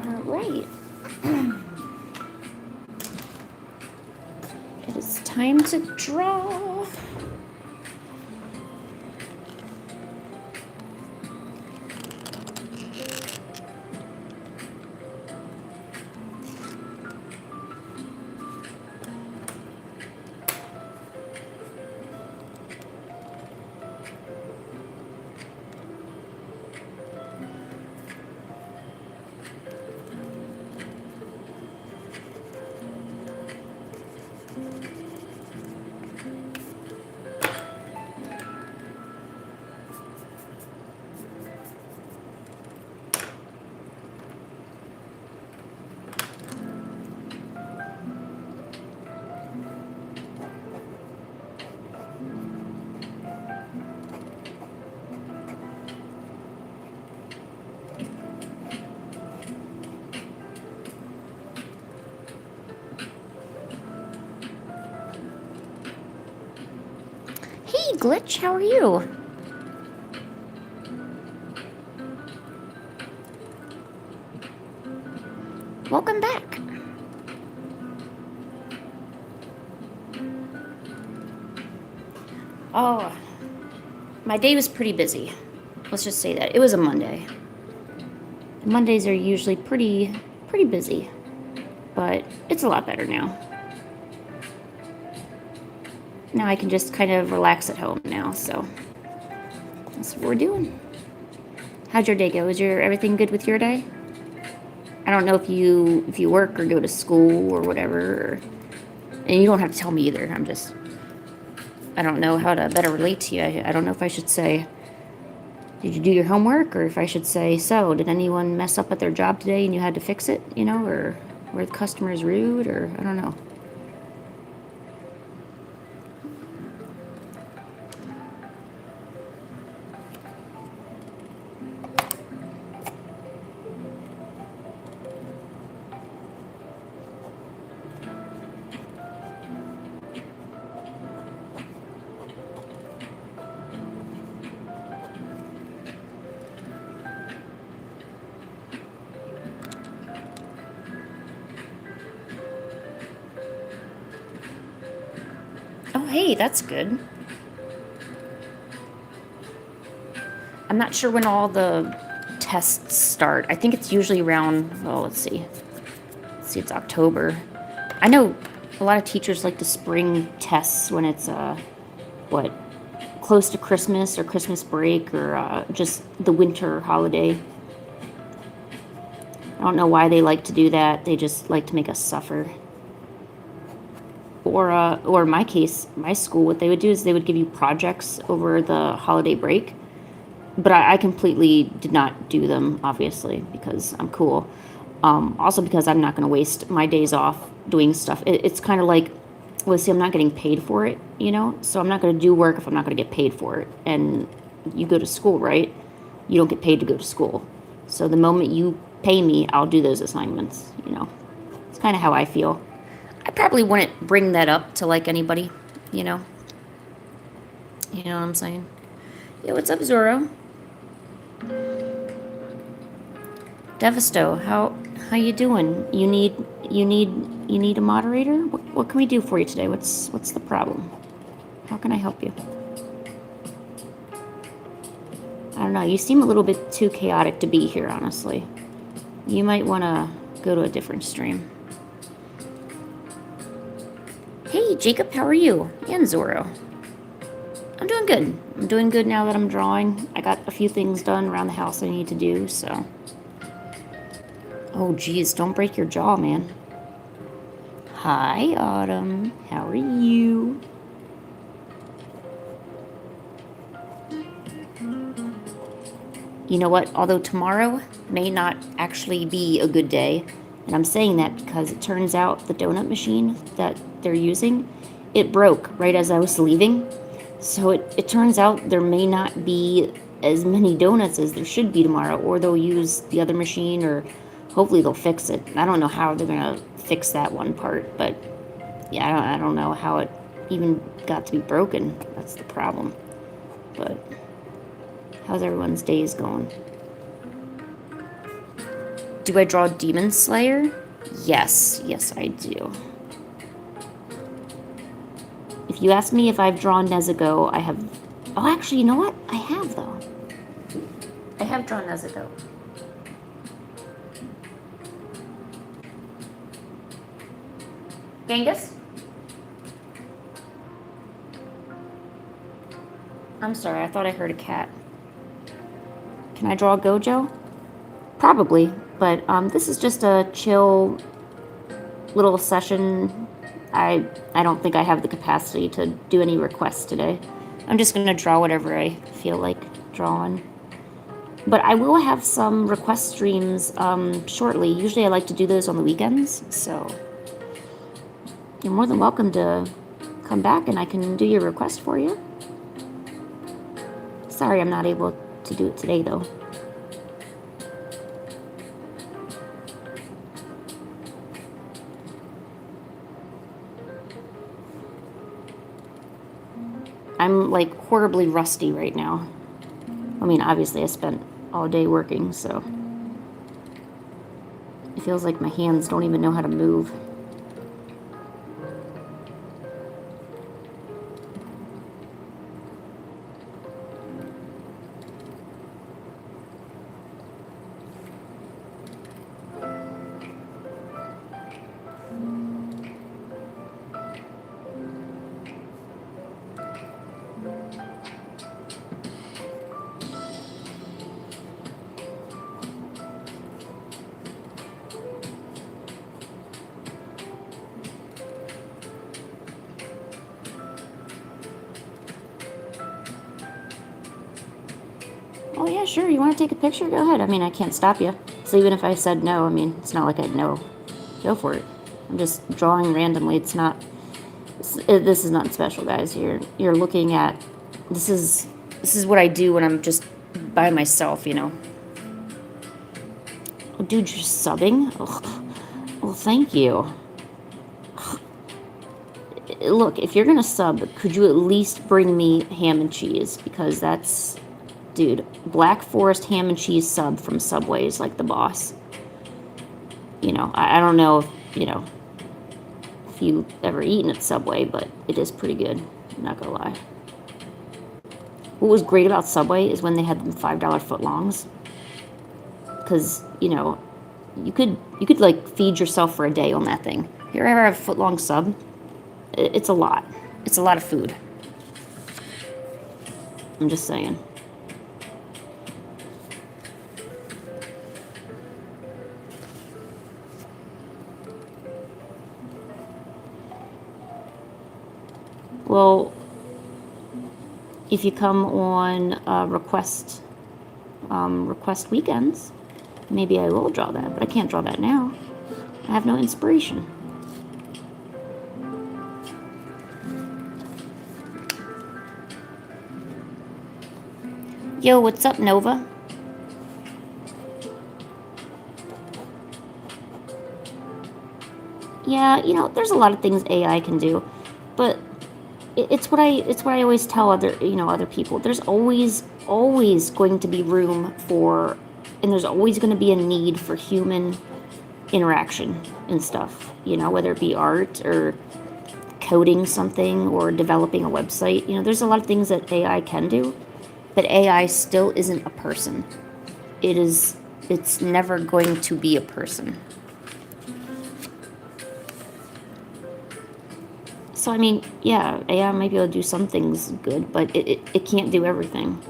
Alright. It is time to draw. Hey, Glitch, how are you? Welcome back. Oh, my day was pretty busy. Let's just say that. It was a Monday. Mondays are usually pretty busy, but it's a lot better now. Now I can just kind of relax at home now, so that's what we're doing. How'd your day go? Is everything good with your day? I don't know if you work or go to school or whatever, and you don't have to tell me either. I don't know how to better relate to you. I don't know if I should say, did you do your homework, or if I should say, so did anyone mess up at their job today and you had to fix it, or were the customers rude, or I don't know. Oh, hey, that's good. I'm not sure when all the tests start. I think it's usually around, well, let's see. It's October. I know a lot of teachers like the spring tests when it's, close to Christmas or Christmas break or just the winter holiday. I don't know why they like to do that. They just like to make us suffer. Or in my case, my school, what they would do is they would give you projects over the holiday break. But I completely did not do them, obviously, because I'm cool. Also because I'm not going to waste my days off doing stuff. It's kind of like, well, see, I'm not getting paid for it, So I'm not going to do work if I'm not going to get paid for it. And you go to school, right? You don't get paid to go to school. So the moment you pay me, I'll do those assignments, It's kind of how I feel. I probably wouldn't bring that up to, like, anybody, You know what I'm saying? Yeah, what's up, Zoro? Devasto, how you doing? You need a moderator? What can we do for you today? What's the problem? How can I help you? I don't know. You seem a little bit too chaotic to be here, honestly. You might want to go to a different stream. Hey, Jacob, how are you? And Zoro. I'm doing good. I'm doing good now that I'm drawing. I got a few things done around the house I need to do, so. Oh, geez, don't break your jaw, man. Hi, Autumn. How are you? You know what? Although tomorrow may not actually be a good day, and I'm saying that because it turns out the donut machine that they're using, it broke right as I was leaving. So it turns out there may not be as many donuts as there should be tomorrow, or they'll use the other machine, or hopefully they'll fix it. I don't know how they're going to fix that one part, but yeah, I don't know how it even got to be broken. That's the problem. But how's everyone's days going? Do I draw Demon Slayer? Yes. Yes, I do. If you ask me if I've drawn Nezuko, I have... Oh, actually, you know what? I have, though. I have drawn Nezuko. Genghis? I'm sorry, I thought I heard a cat. Can I draw Gojo? Probably, but this is just a chill little session. I don't think I have the capacity to do any requests today. I'm just going to draw whatever I feel like drawing. But I will have some request streams shortly. Usually I like to do those on the weekends, so you're more than welcome to come back and I can do your request for you. Sorry I'm not able to do it today, though. I'm like horribly rusty right now. I mean, obviously I spent all day working, so it feels like my hands don't even know how to move. Oh yeah, sure, you want to take a picture? Go ahead. I mean, I can't stop you. So even if I said no, I mean, it's not like I'd know. Go for it. I'm just drawing randomly. This is not special, guys. You're looking at, this is what I do when I'm just by myself, you know. Oh, dude, you're subbing? Ugh. Well, thank you. Look, if you're gonna sub, could you at least bring me ham and cheese? Because that's... Dude, Black Forest ham and cheese sub from Subway is like the boss. You know, I don't know if, you know, if you've ever eaten at Subway, but it is pretty good. I'm not gonna lie. What was great about Subway is when they had them $5 footlongs. Because, you know, you could like feed yourself for a day on that thing. Here I have a footlong sub. It's a lot. It's a lot of food. I'm just saying. Well, if you come on request weekends, maybe I will draw that, but I can't draw that now. I have no inspiration. Yo, what's up, Nova? Yeah, you know, there's a lot of things AI can do, but it's what I always tell other people. There's always going to be room for, and there's always going to be a need for human interaction and stuff, you know, whether it be art or coding something or developing a website. You know, there's a lot of things that AI can do, but AI still isn't a person. It's never going to be a person. So, I mean, yeah, AI might be able to do some things good, but it can't do everything.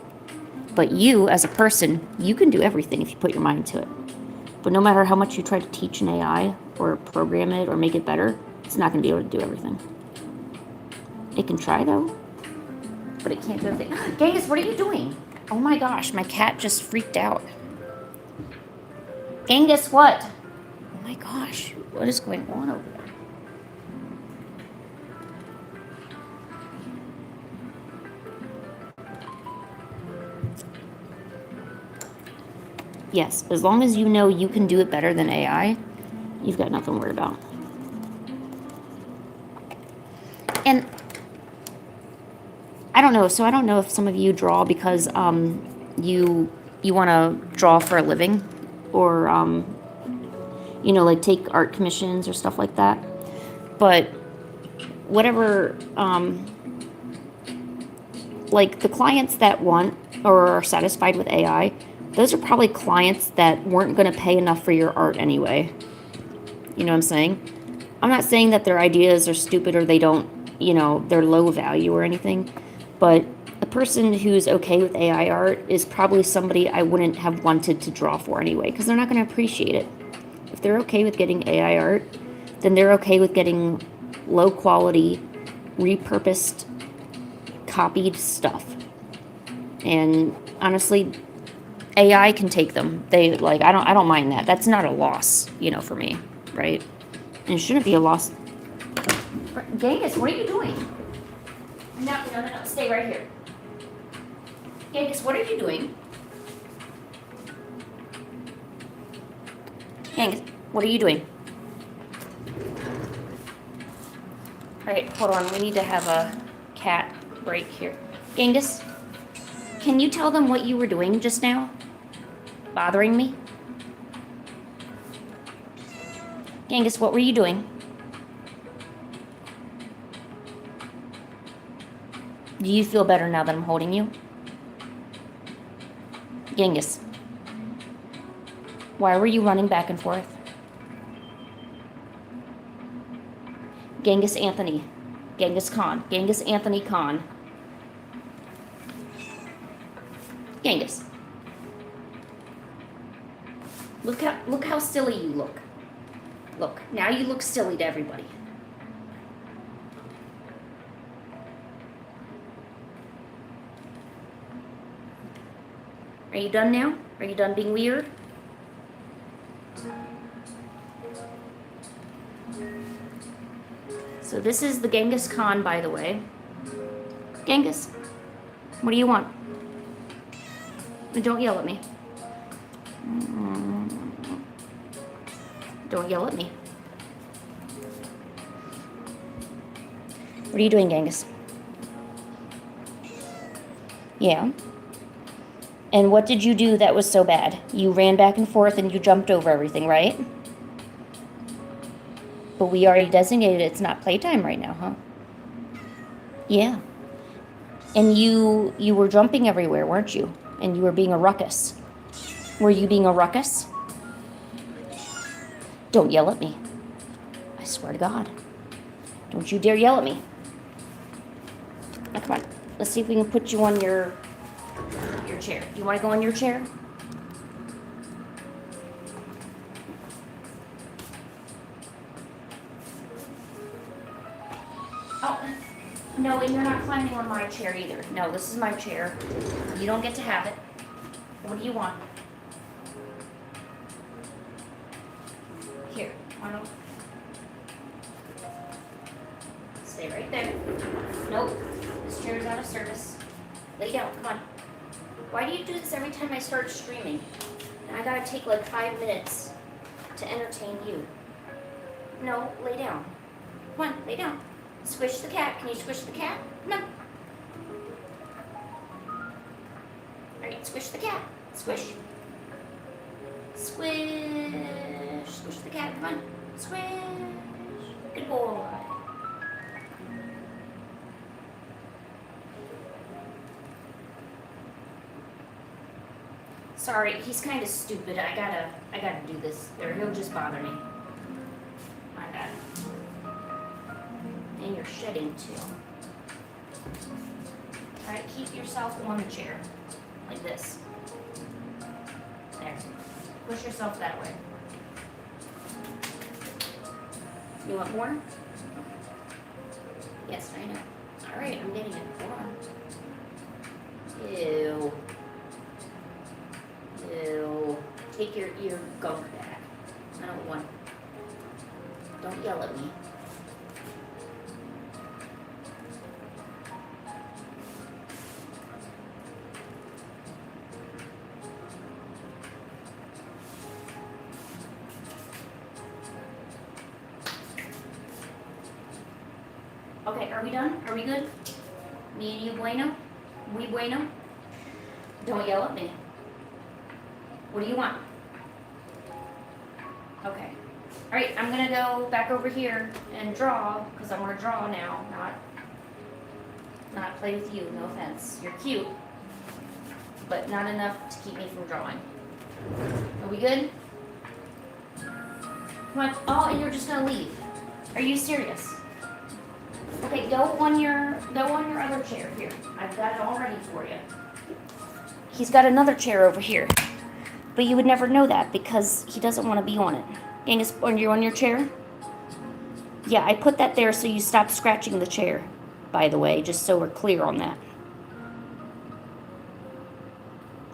But you, as a person, you can do everything if you put your mind to it. But no matter how much you try to teach an AI or program it or make it better, it's not going to be able to do everything. It can try, though, but it can't do everything. Genghis, what are you doing? Oh my gosh, my cat just freaked out. Genghis, what? Oh my gosh, what is going on over there? Yes, as long as you know you can do it better than AI, you've got nothing to worry about. And I don't know. So I don't know if some of you draw because you want to draw for a living, or you know, like take art commissions or stuff like that. But whatever, like the clients that want or are satisfied with AI, those are probably clients that weren't going to pay enough for your art anyway. You know what I'm saying? I'm not saying that their ideas are stupid or they don't, you know, they're low value or anything, but a person who's okay with AI art is probably somebody I wouldn't have wanted to draw for anyway, because they're not going to appreciate it. If they're okay with getting AI art, then they're okay with getting low quality, repurposed, copied stuff. And honestly, AI can take them. They like I don't mind that. That's not a loss, you know, for me, right? And it shouldn't be a loss. Genghis, what are you doing? No, stay right here. Genghis, what are you doing? Genghis, what are you doing? All right, hold on. We need to have a cat break here. Genghis, can you tell them what you were doing just now? Bothering me? Genghis, what were you doing? Do you feel better now that I'm holding you? Genghis, why were you running back and forth? Genghis Anthony, Genghis Khan, Genghis Anthony Khan. Genghis, look how silly you look. Look, now you look silly to everybody. Are you done now? Are you done being weird? So this is the Genghis Khan, by the way. Genghis, what do you want? And don't yell at me. Don't yell at me. What are you doing, Genghis? Yeah. And what did you do that was so bad? You ran back and forth and you jumped over everything, right? But we already designated it's not playtime right now, huh? Yeah. And you were jumping everywhere, weren't you? And you were being a ruckus. Were you being a ruckus? Don't yell at me. I swear to God. Don't you dare yell at me. Now, come on. Let's see if we can put you on your chair. Do you want to go on your chair? Oh, no, and you're not climbing on my chair either. No, this is my chair. You don't get to have it. What do you want? Here, why don't... Stay right there. Nope, this chair is out of service. Lay down, come on. Why do you do this every time I start streaming? And I gotta take like 5 minutes to entertain you. No, lay down. Come on, lay down. Squish the cat. Can you squish the cat? Come on. Alright, squish the cat. Squish. Squish. Squish the cat. Come on. Squish. Good boy. Sorry, he's kind of stupid. I gotta do this, or he'll just bother me. My bad. And you're shedding too. All right, keep yourself on the chair, like this. There. Push yourself that way. You want more? Yes, I know. All right, I'm getting it. Hold on. Ew. Ew. Take your gunk back. I don't want. Don't yell at me. Okay, are we done? Are we good? Me and you bueno? We bueno? Don't yell at me. What do you want? Okay. Alright, I'm gonna go back over here and draw, because I want to draw now, not play with you, no offense. You're cute, but not enough to keep me from drawing. Are we good? Come on. Oh, and you're just gonna leave. Are you serious? Okay, go on your other chair here. I've got it all ready for you. He's got another chair over here. But you would never know that because he doesn't want to be on it. Angus, you're on your chair? Yeah, I put that there so you stop scratching the chair, by the way, just so we're clear on that.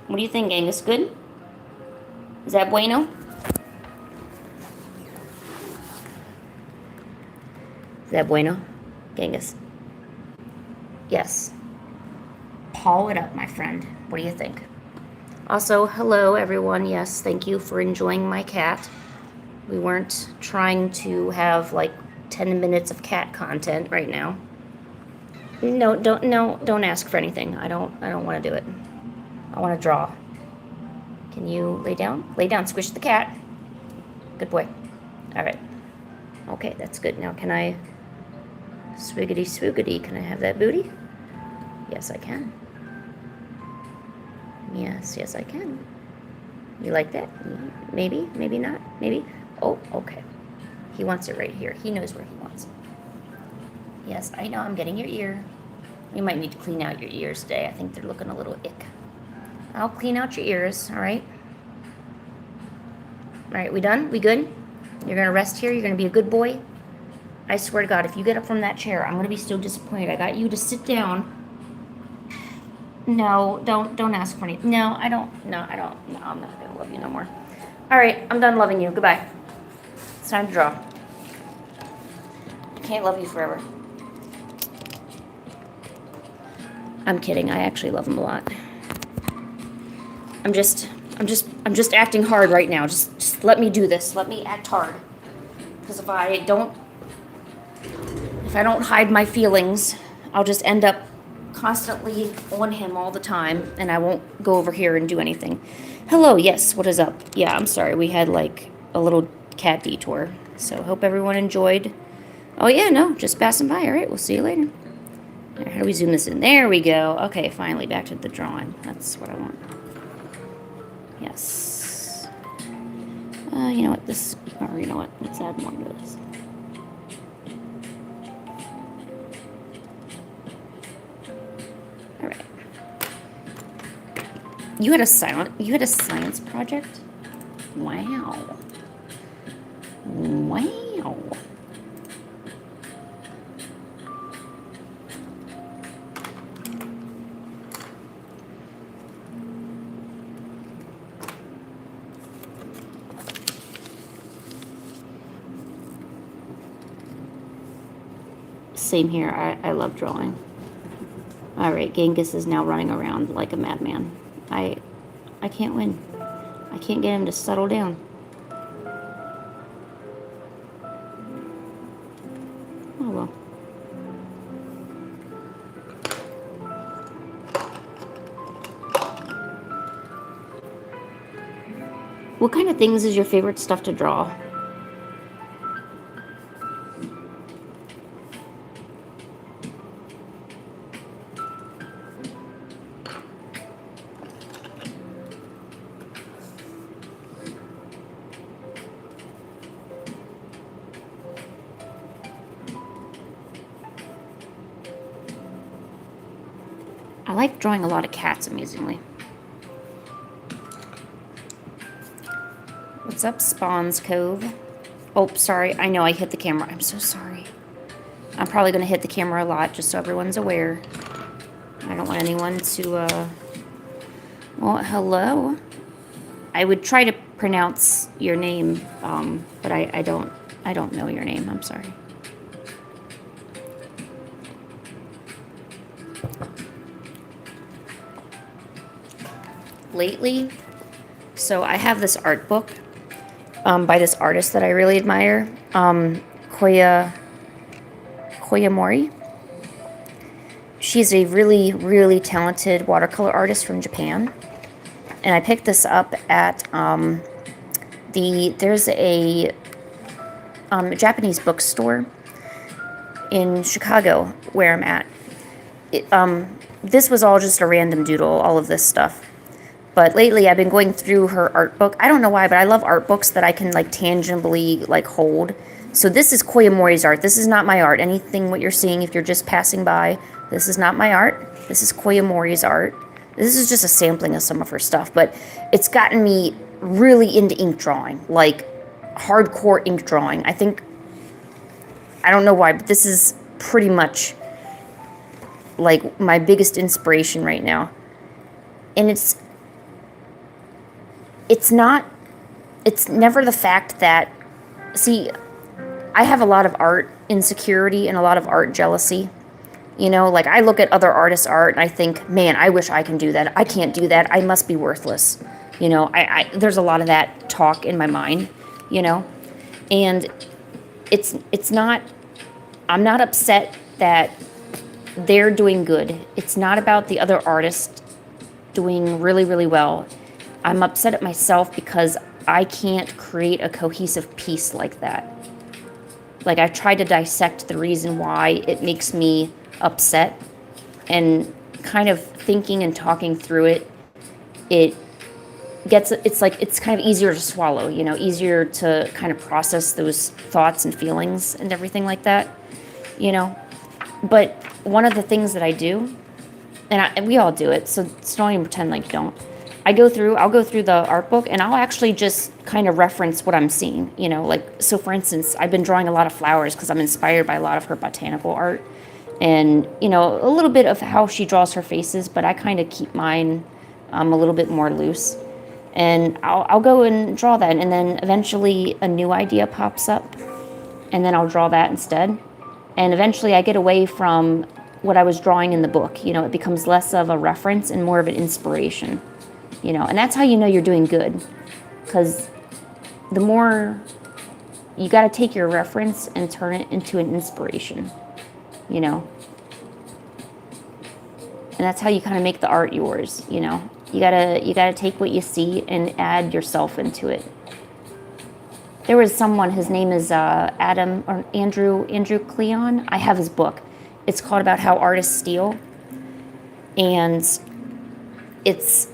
What do you think, Angus? Good? Is that bueno? Is that bueno, Angus? Yes. Paw it up, my friend. What do you think? Also, hello, everyone. Yes, thank you for enjoying my cat. We weren't trying to have, like, 10 minutes of cat content right now. No, don't ask for anything. I don't want to do it. I want to draw. Can you lay down? Lay down, squish the cat. Good boy. All right. Okay, that's good. Now, can I... Swiggity swoogity, can I have that booty? Yes, I can. Yes, I can. You like that? Maybe, maybe not, maybe. Oh, okay. He wants it right here. He knows where he wants it. Yes, I know, I'm getting your ear. You might need to clean out your ears today. I think they're looking a little ick. I'll clean out your ears, all right? All right, we done? We good? You're gonna rest here? You're gonna be a good boy? I swear to God, if you get up from that chair, I'm gonna be so disappointed. I got you to sit down. No, don't ask for anything. No, I'm not gonna love you no more. All right, I'm done loving you. Goodbye. It's time to draw. I can't love you forever. I'm kidding. I actually love him a lot. I'm just acting hard right now. Just let me do this. Let me act hard. Because if I don't hide my feelings, I'll just end up constantly on him all the time, and I won't go over here and do anything. Hello, yes, what is up? Yeah, I'm sorry, we had like a little cat detour, so hope everyone enjoyed. Oh yeah, no, just passing by. All right, we'll see you later. All right, how do we zoom this in? There we go. Okay, finally back to the drawing. That's what I want. Yes. You know what, let's add more to this. All right. You had a science project? Wow. Wow. Same here. I love drawing. All right, Genghis is now running around like a madman. I can't win. I can't get him to settle down. Oh well. What kind of things is your favorite stuff to draw? I like drawing a lot of cats, amazingly. What's up, Spawns Cove? Oh, sorry. I know I hit the camera. I'm so sorry. I'm probably going to hit the camera a lot, just so everyone's aware. I don't want anyone to, Well, hello. I would try to pronounce your name, but I don't know your name. I'm sorry. Lately, so I have this art book by this artist that I really admire, Koya Mori. She's a really, really talented watercolor artist from Japan, and I picked this up at there's a a Japanese bookstore in Chicago where I'm at. This was all just a random doodle, all of this stuff. But lately I've been going through her art book. I don't know why, but I love art books that I can like tangibly like hold. So this is Koyamori's art. This is not my art. Anything what you're seeing, if you're just passing by, this is not my art. This is Koyamori's art. This is just a sampling of some of her stuff, but it's gotten me really into ink drawing, like hardcore ink drawing. I don't know why, but this is pretty much like my biggest inspiration right now. And it's never the fact that, see, I have a lot of art insecurity and a lot of art jealousy. You know, like I look at other artists' art and I think, man, I wish I can do that. I can't do that. I must be worthless. You know, there's a lot of that talk in my mind, you know, and it's not, I'm not upset that they're doing good. It's not about the other artists doing really, really well. I'm upset at myself because I can't create a cohesive piece like that. Like I've tried to dissect the reason why it makes me upset, and kind of thinking and talking through it, it's kind of easier to swallow, you know, easier to kind of process those thoughts and feelings and everything like that, you know. But one of the things that I do, and we all do it, so don't even pretend like you don't. I'll go through the art book and I'll actually just kind of reference what I'm seeing, you know, like, so for instance, I've been drawing a lot of flowers because I'm inspired by a lot of her botanical art and, you know, a little bit of how she draws her faces, but I kind of keep mine a little bit more loose. And I'll go and draw that, and then eventually a new idea pops up, and then I'll draw that instead. And eventually I get away from what I was drawing in the book. You know, it becomes less of a reference and more of an inspiration. You know, and that's how you know you're doing good, because the more you got to take your reference and turn it into an inspiration, you know, and that's how you kind of make the art yours. You know, you gotta take what you see and add yourself into it. There was someone, his name is Andrew Cleon. I have his book. It's called About How Artists Steal, and it's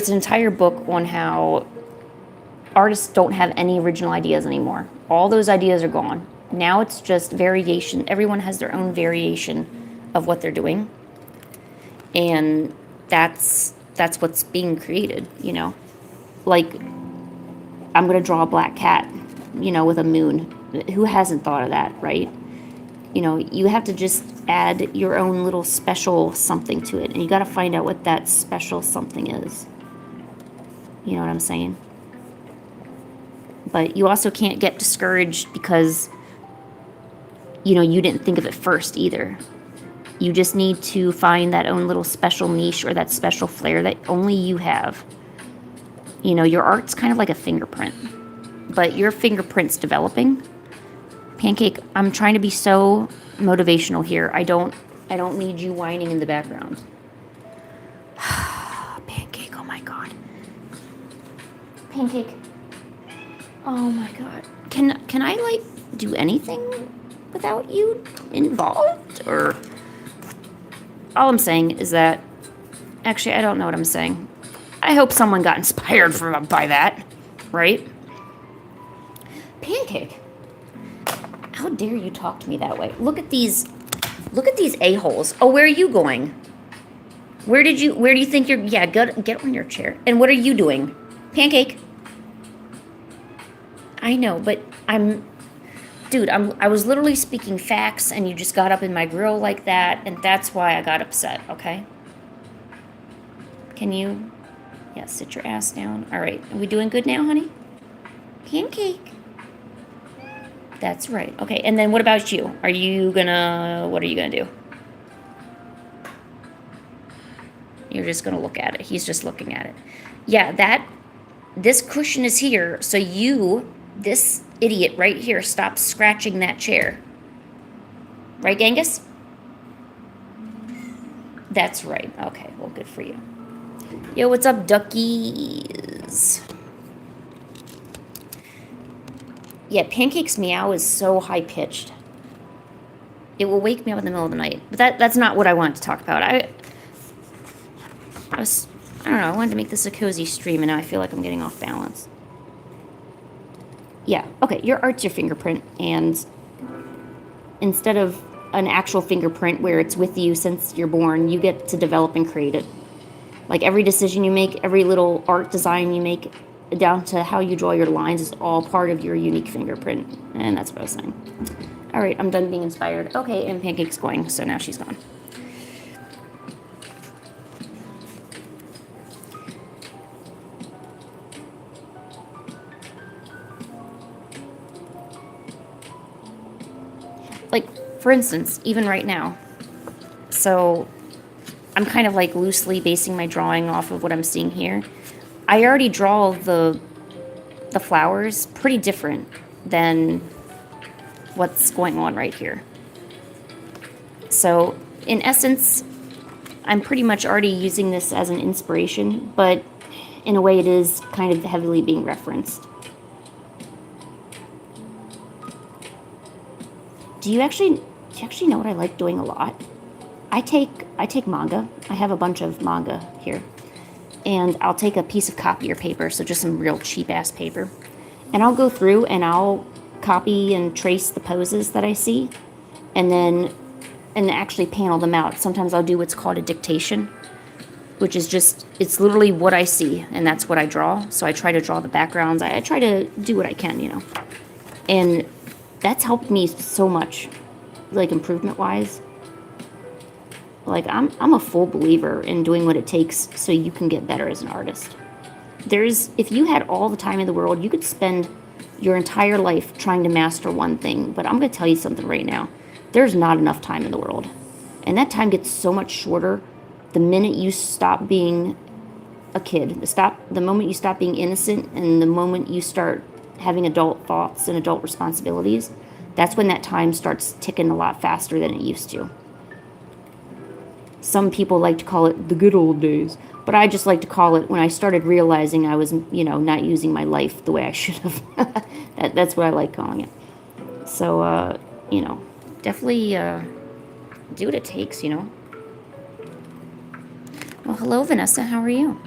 an entire book on how artists don't have any original ideas anymore. All those ideas are gone. Now it's just variation. Everyone has their own variation of what they're doing. And that's what's being created, you know. Like, I'm going to draw a black cat, you know, with a moon. Who hasn't thought of that, right? You know, you have to just add your own little special something to it. And you got to find out what that special something is. You know what I'm saying? But you also can't get discouraged because, you know, you didn't think of it first either. You just need to find that own little special niche or that special flair that only you have. You know, your art's kind of like a fingerprint, but your fingerprint's developing. Pancake, I'm trying to be so motivational here. I don't need you whining in the background. Pancake, oh my God. Pancake. Oh my God. Can I like do anything without you involved? Or all I'm saying is that, actually, I don't know what I'm saying. I hope someone got inspired by that, right? Pancake. How dare you talk to me that way? Look at these a-holes. Oh, where are you going? Where do you think you're, yeah, get on your chair. And what are you doing? Pancake. I know, but I was literally speaking facts and you just got up in my grill like that, and that's why I got upset, okay? Can you, yeah, sit your ass down. All right, are we doing good now, honey? Pancake. That's right. Okay, and then what about you? What are you gonna do? You're just gonna look at it. He's just looking at it. Yeah, this cushion is here, so this idiot right here, stop scratching that chair. Right, Genghis? That's right. Okay, well, good for you. Yo, what's up, duckies? Yeah, Pancake's meow is so high-pitched. It will wake me up in the middle of the night. But that's not what I wanted to talk about. I don't know, I wanted to make this a cozy stream, and now I feel like I'm getting off balance. Yeah, okay, your art's your fingerprint, and instead of an actual fingerprint where it's with you since you're born, you get to develop and create it. Like every decision you make, every little art design you make, down to how you draw your lines is all part of your unique fingerprint. And that's what I was saying. All right, I'm done being inspired. Okay, and Pancake's going, so now she's gone. Like, for instance, even right now. So I'm kind of like loosely basing my drawing off of what I'm seeing here. I already draw the flowers pretty different than what's going on right here. So in essence, I'm pretty much already using this as an inspiration, but in a way it is kind of heavily being referenced. Do you actually know what I like doing a lot? I take manga. I have a bunch of manga here. And I'll take a piece of copier paper, so just some real cheap ass paper. And I'll go through and I'll copy and trace the poses that I see and actually panel them out. Sometimes I'll do what's called a dictation, which is just, it's literally what I see and that's what I draw. So I try to draw the backgrounds. I try to do what I can, you know. And that's helped me so much, like improvement-wise. Like, I'm a full believer in doing what it takes so you can get better as an artist. If you had all the time in the world, you could spend your entire life trying to master one thing. But I'm going to tell you something right now. There's not enough time in the world. And that time gets so much shorter the minute you stop being a kid. The moment you stop being innocent and the moment you start having adult thoughts and adult responsibilities, that's when that time starts ticking a lot faster than it used to. Some people like to call it the good old days, but I just like to call it when I started realizing I was, not using my life the way I should have. That's what I like calling it. So, definitely do what it takes, Well, hello, Vanessa. How are you?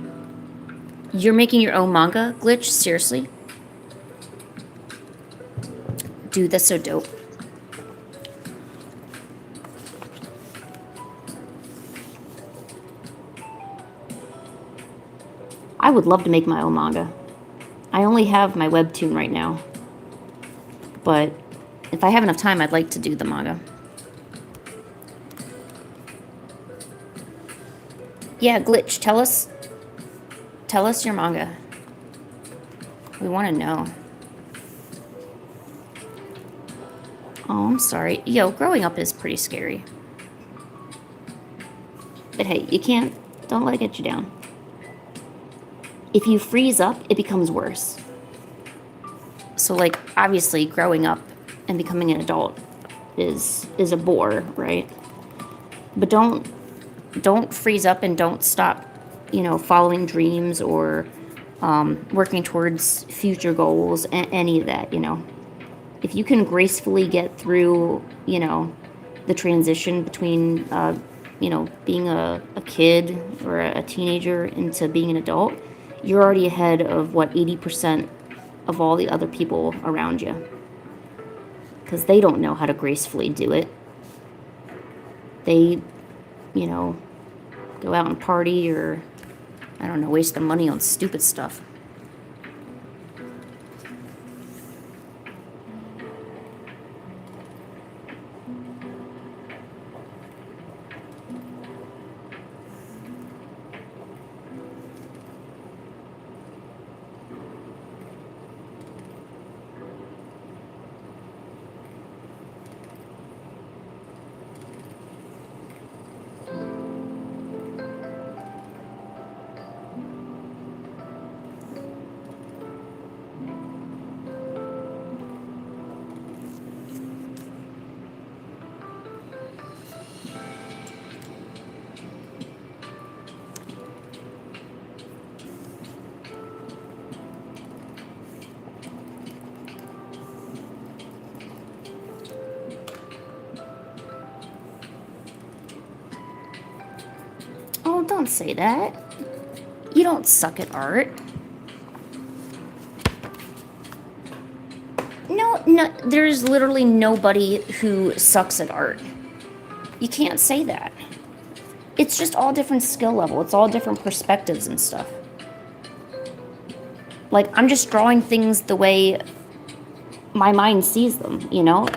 You're making your own manga, Glitch? Seriously? Dude, that's so dope. I would love to make my own manga. I only have my webtoon right now. But if I have enough time, I'd like to do the manga. Yeah, Glitch, tell us your manga. We want to know. Oh, I'm sorry. Yo, growing up is pretty scary. But hey, don't let it get you down. If you freeze up, it becomes worse. So, like, obviously, growing up and becoming an adult is a bore, right? But don't freeze up and don't stop, following dreams or working towards future goals, any of that, If you can gracefully get through, the transition between, being a kid or a teenager into being an adult, you're already ahead of, 80% of all the other people around you. Because they don't know how to gracefully do it. They, go out and party or, I don't know, waste their money on stupid stuff. No, don't say that. You don't suck at art. No, there's literally nobody who sucks at art. You can't say that. It's just all different skill level. It's all different perspectives and stuff. Like, I'm just drawing things the way my mind sees them, you know?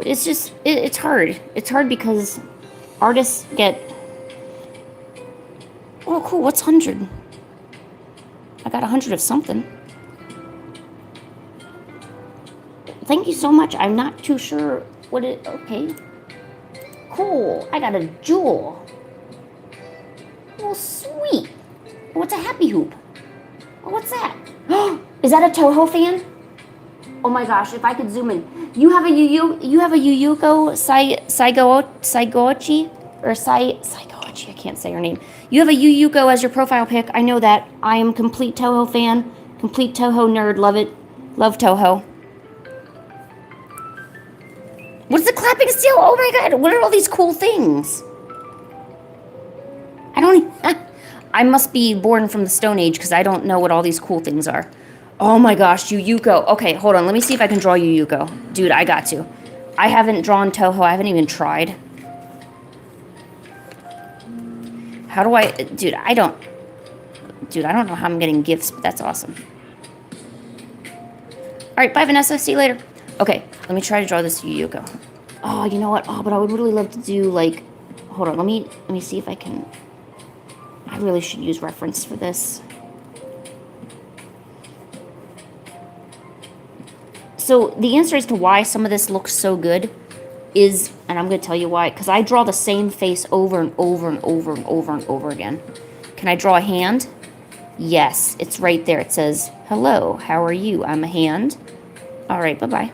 It's just, it's hard. It's hard because artists get... Oh, cool, what's 100? I got 100 of something. Thank you so much. I'm not too sure what it... Okay. Cool. I got a jewel. Well, sweet. What's a happy hoop? Oh, what's that? Is that a Toho fan? Oh my gosh, if I could zoom in. You have a Yuyuko Saigochi? Or Saigochi, I can't say her name. You have a Yuyuko as your profile pic. I know that. I am complete Toho fan. Complete Toho nerd. Love it. Love Toho. What's the clapping steel? Oh my god, what are all these cool things? I must be born from the Stone Age because I don't know what all these cool things are. Oh my gosh, Yuyuko. Okay, hold on. Let me see if I can draw Yuyuko. Dude, I got to. I haven't drawn Toho. I haven't even tried. How do I... Dude, I don't know how I'm getting gifts, but that's awesome. Alright, bye Vanessa. See you later. Okay, let me try to draw this Yuyuko. Oh, you know what? Oh, but I would really love to do, like... Hold on, let me see if I can... I really should use reference for this. So, the answer as to why some of this looks so good is... And I'm going to tell you why. Because I draw the same face over and over and over and over and over again. Can I draw a hand? Yes, it's right there. It says, hello, how are you? I'm a hand. Alright, bye-bye.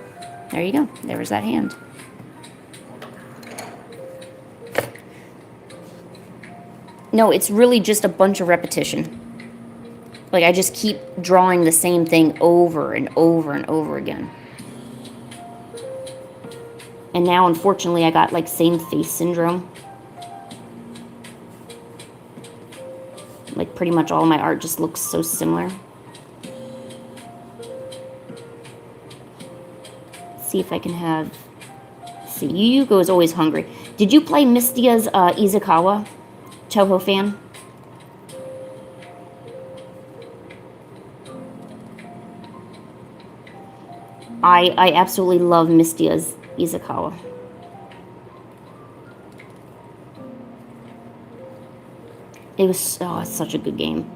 There you go. There's that hand. No, it's really just a bunch of repetition. Like, I just keep drawing the same thing over and over and over again. And now, unfortunately, I got, like, same face syndrome. Like, pretty much all my art just looks so similar. See if I can have... Let's see, Yuyuko is always hungry. Did you play Mystia's Izukawa? Toho fan? I absolutely love Mystia's Izukawa. It was... Oh, it's such a good game.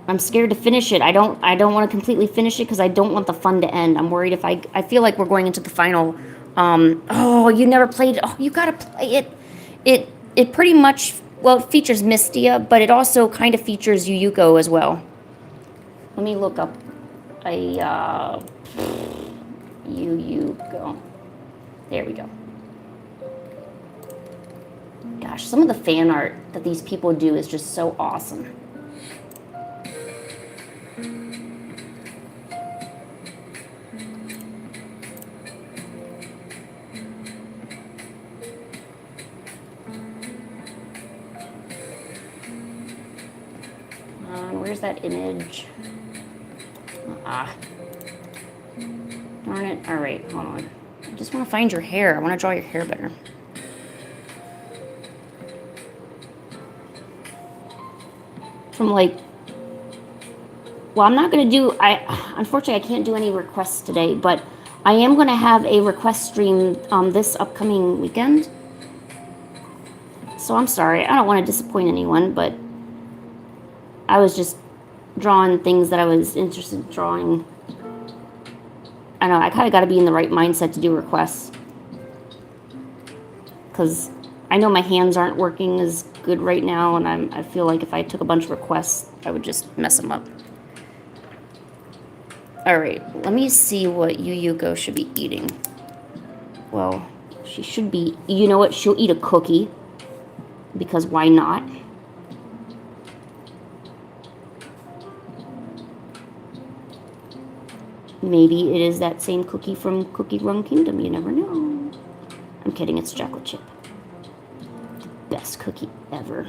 I'm scared to finish it. I don't want to completely finish it because I don't want the fun to end. I'm worried if I feel like we're going into the final. Oh, you never played it. Oh, you gotta play it. It pretty much, well, it features Mystia, but it also kind of features Yuyuko as well. Let me look up a Yuyuko. There we go. Gosh, some of the fan art that these people do is just so awesome. Where's that image? Ah. Darn it. Alright, hold on. I just want to find your hair. I want to draw your hair better. From like... Well, I'm not going to do... Unfortunately, I can't do any requests today, but I am going to have a request stream this upcoming weekend. So I'm sorry. I don't want to disappoint anyone, but... I was just drawing things that I was interested in drawing. I know, I kind of got to be in the right mindset to do requests. Because I know my hands aren't working as good right now, and I feel like if I took a bunch of requests, I would just mess them up. Alright, let me see what Yuyuko should be eating. Well, she should be... You know what? She'll eat a cookie. Because why not? Maybe it is that same cookie from Cookie Run Kingdom. You never know. I'm kidding. It's chocolate chip. The best cookie ever.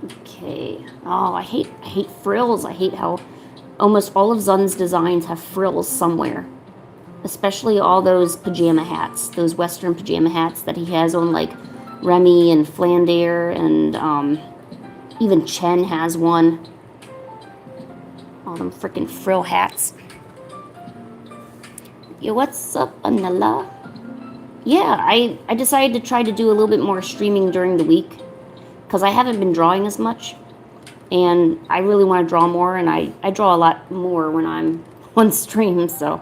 Okay. Oh, I hate frills. I hate how almost all of Zun's designs have frills somewhere. Especially all those pajama hats, those Western pajama hats that he has on, like Remy and Flandair, and even Chen has one. All them freaking frill hats. Yo, what's up, Anella? Yeah, I decided to try to do a little bit more streaming during the week because I haven't been drawing as much, and I really want to draw more, and I draw a lot more when I'm on stream, so.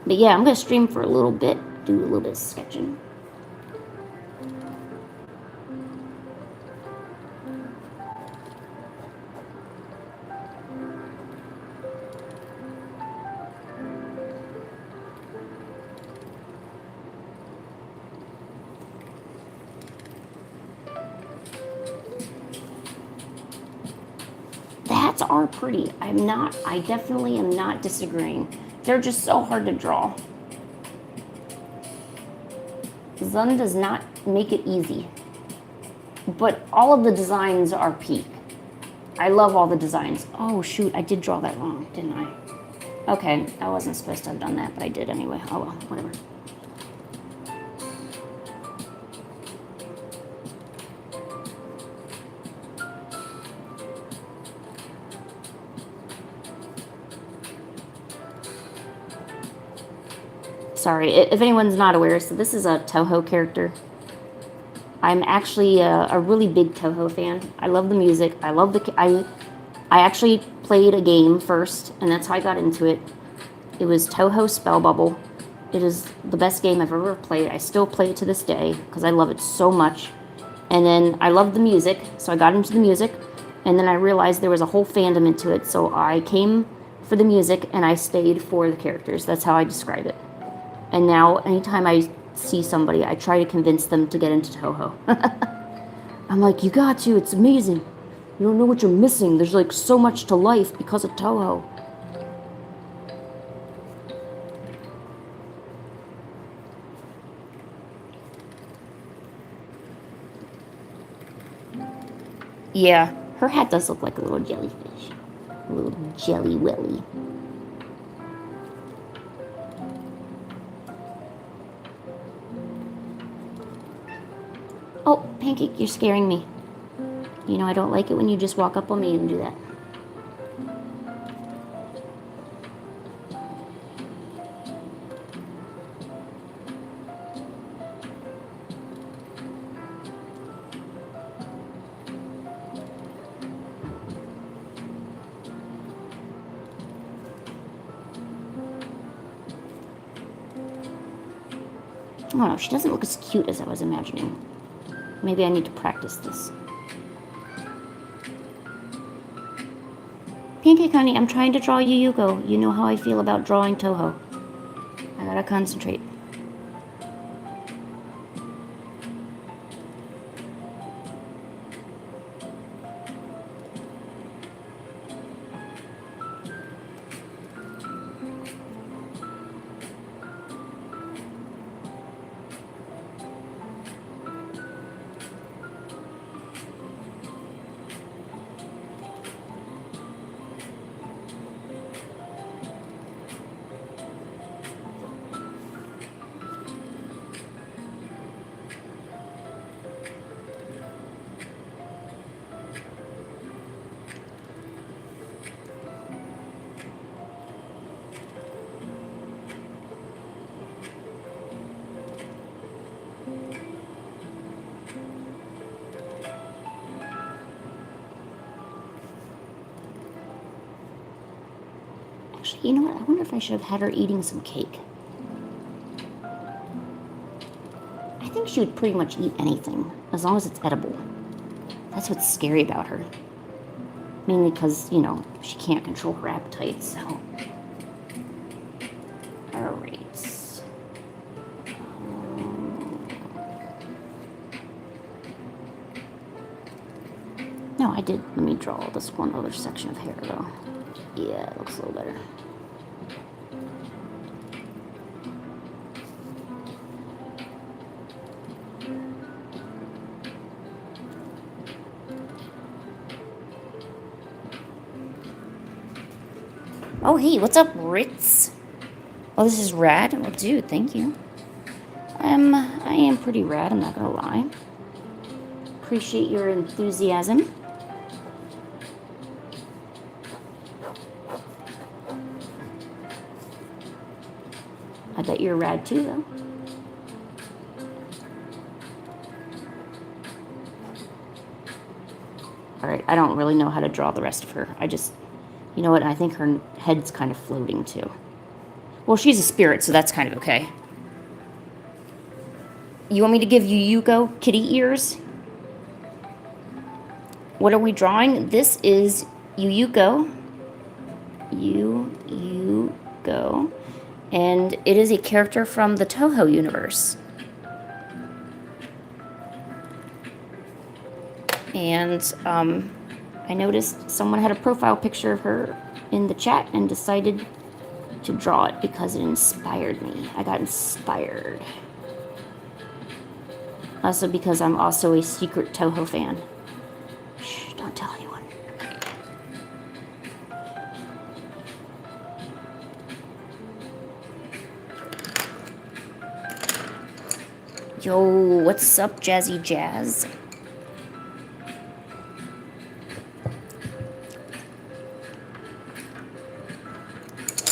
But yeah, I'm going to stream for a little bit, do a little bit of sketching. Hats are pretty. I definitely am not disagreeing. They're just so hard to draw. Zun does not make it easy. But all of the designs are peak. I love all the designs. Oh shoot, I did draw that wrong, didn't I? Okay, I wasn't supposed to have done that, but I did anyway. Oh well, whatever. Sorry, if anyone's not aware, so this is a Toho character. I'm actually a really big Toho fan. I love the music. I love I actually played a game first, and that's how I got into it. It was Toho Spell Bubble. It is the best game I've ever played. I still play it to this day because I love it so much. And then I loved the music, so I got into the music, and then I realized there was a whole fandom into it, so I came for the music and I stayed for the characters. That's how I describe it. And now, anytime I see somebody, I try to convince them to get into Toho. I'm like, you got to, it's amazing. You don't know what you're missing. There's like so much to life because of Toho. Yeah, her hat does look like a little jellyfish. A little jelly willy. Oh, Pancake, you're scaring me. You know, I don't like it when you just walk up on me and do that. Oh no, she doesn't look as cute as I was imagining. Maybe I need to practice this. Pancake honey, I'm trying to draw Yuyuko. You know how I feel about drawing Toho. I gotta concentrate. Actually, you know what? I wonder if I should have had her eating some cake. I think she would pretty much eat anything, as long as it's edible. That's what's scary about her. Mainly because, you know, she can't control her appetite, so. Alright. No, I did. Let me draw this one other section of hair, though. Yeah, it looks a little better. Oh, hey, what's up, Ritz? Oh, this is rad. Well, dude, thank you. I am pretty rad, I'm not gonna lie. Appreciate your enthusiasm. I bet you're rad too, though. Alright, I don't really know how to draw the rest of her. I just, you know what, I think her head's kind of floating too. Well, she's a spirit, so that's kind of okay. You want me to give you Yuko kitty ears? What are we drawing? This is Yuko. Yuko. And it is a character from the Toho universe. And I noticed someone had a profile picture of her in the chat and decided to draw it because it inspired me. I got inspired. Also because I'm also a secret Toho fan. Shh, don't tell anyone. Yo, what's up, Jazzy Jazz?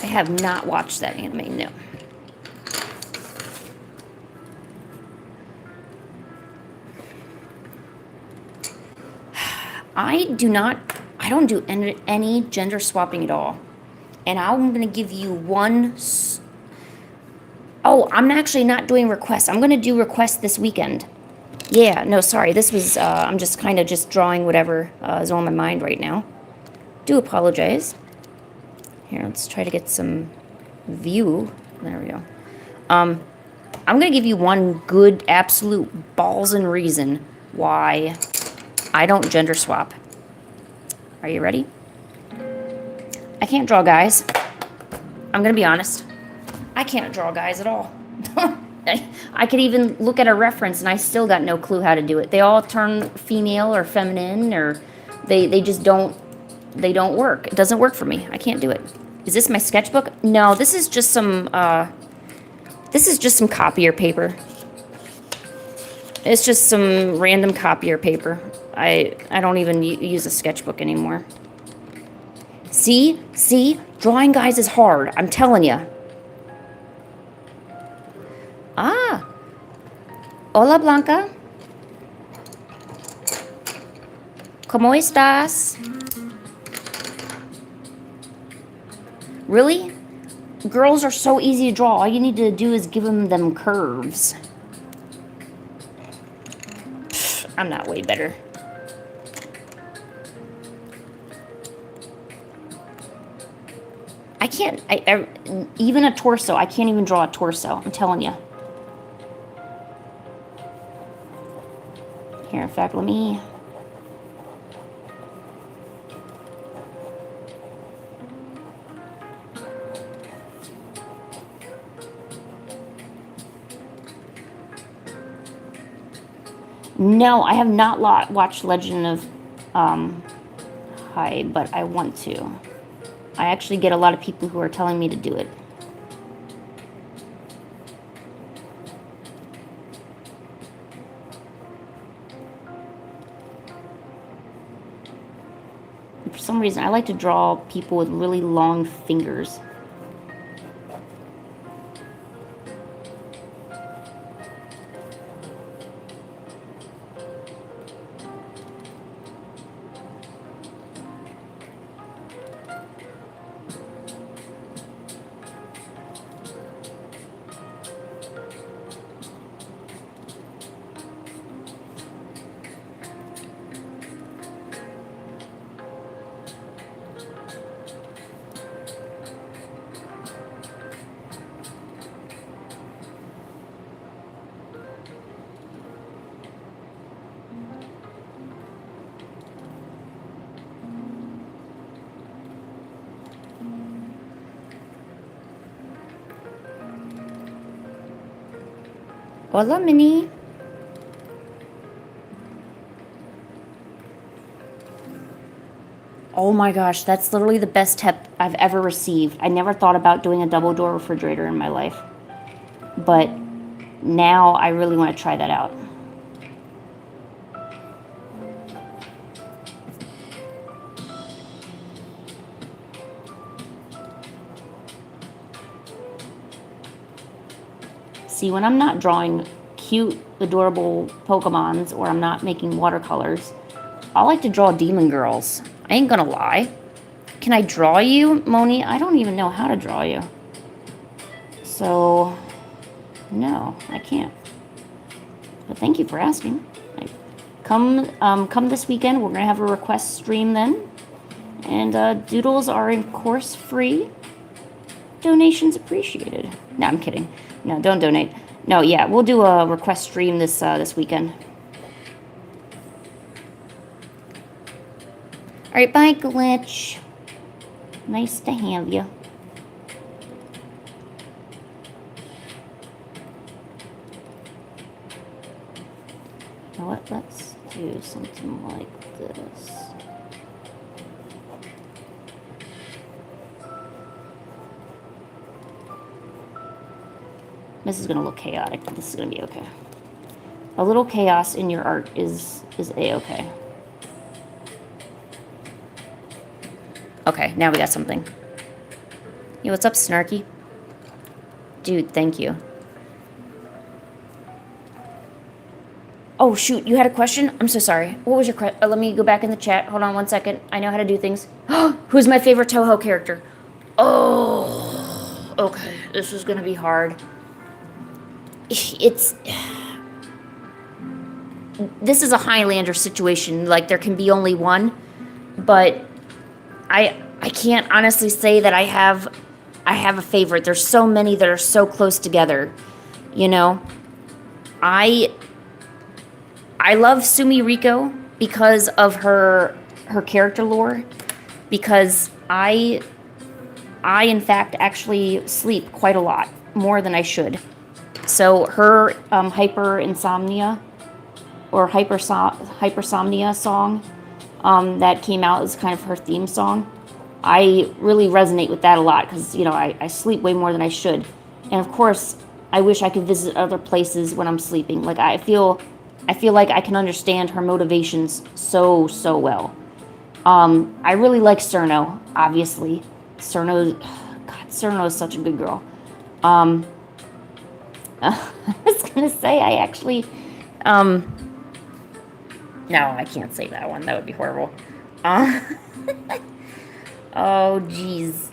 I have not watched that anime, no. I don't do any gender swapping at all. And I'm going to give you one. Oh, I'm actually not doing requests. I'm going to do requests this weekend. Yeah, no, sorry. This was, I'm just kind of just drawing whatever is on my mind right now. Do apologize. Here, let's try to get some view. There we go. I'm going to give you one good, absolute balls and reason why I don't gender swap. Are you ready? I can't draw guys. I'm going to be honest. I can't draw guys at all. I could even look at a reference and I still got no clue how to do it. They all turn female or feminine, or they just don't work. It doesn't work for me. I can't do it. Is this my sketchbook? No, this is just some copier paper. It's just some random copier paper. I don't even use a sketchbook anymore. See? Drawing guys is hard. I'm telling you. Ah. Hola, Blanca. ¿Cómo estás? Really? Girls are so easy to draw. All you need to do is give them curves. Pfft, I'm not way better. I can't, even a torso, I can't even draw a torso, I'm telling you. Here, in fact, let me... No, I have not watched Legend of High, but I want to. I actually get a lot of people who are telling me to do it. And for some reason, I like to draw people with really long fingers. Hola, Minnie. Oh my gosh, that's literally the best tip I've ever received. I never thought about doing a double door refrigerator in my life. But now I really want to try that out. See, when I'm not drawing cute, adorable Pokemons or I'm not making watercolors, I like to draw demon girls. I ain't gonna lie. Can I draw you, Moni? I don't even know how to draw you. So, no, I can't. But thank you for asking. Come this weekend. We're gonna have a request stream then, and doodles are of course free. Donations appreciated. No, I'm kidding. No, don't donate. No, yeah, we'll do a request stream this weekend. All right, bye, Glitch. Nice to have you. You know what? Let's do something like this. This is gonna look chaotic, but this is gonna be okay. A little chaos in your art is a-okay. Okay, now we got something. Yo, what's up, Snarky? Dude, thank you. Oh, shoot, you had a question? I'm so sorry. What was your question? Let me go back in the chat. Hold on one second. I know how to do things. Who's my favorite Toho character? Oh, okay. This is gonna be hard. This is a Highlander situation. Like, there can be only one, but I can't honestly say that I have a favorite. There's so many that are so close together, you know. I love Sumi Riko because of her character lore, because I in fact actually sleep quite a lot, more than I should. So her hypersomnia song that came out as kind of her theme song, I really resonate with that a lot because, you know, I sleep way more than I should. And of course, I wish I could visit other places when I'm sleeping. Like, I feel like I can understand her motivations so well. I really like Cerno, obviously. Cerno is such a good girl. I was gonna say, I actually, no, I can't say that one. That would be horrible. Oh, jeez.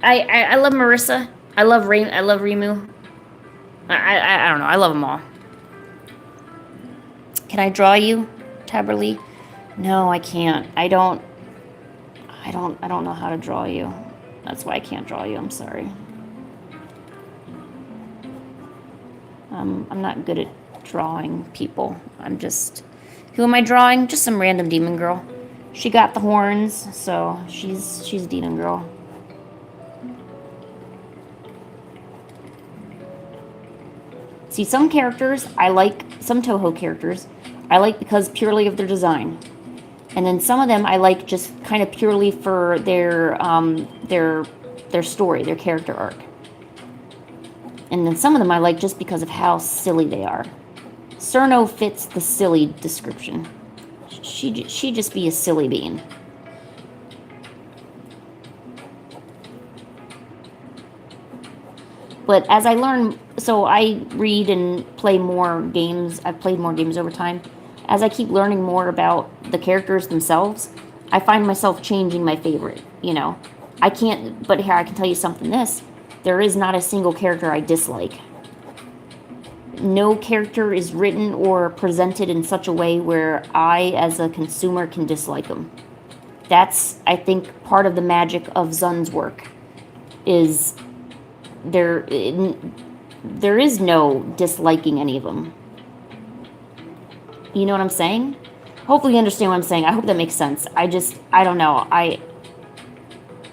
I love Marissa. I love Rimu. I don't know. I love them all. Can I draw you, Taberly? No, I can't. I don't know how to draw you. That's why I can't draw you. I'm sorry. I'm not good at drawing people. Who am I drawing? Just some random demon girl. She got the horns, so she's demon girl. See, some characters I like, some Toho characters I like because purely of their design, and then some of them I like just kind of purely for their story, their character arc. And then some of them I like just because of how silly they are. Cerno fits the silly description. She just be a silly bean. But as I learn, so I read and play more games. I've played more games over time. As I keep learning more about the characters themselves, I find myself changing my favorite, you know. But here I can tell you something there is not a single character I dislike. No character is written or presented in such a way where I, as a consumer, can dislike them. That's, I think, part of the magic of Zun's work, is there is no disliking any of them. You know what I'm saying? Hopefully you understand what I'm saying. I hope that makes sense. I don't know.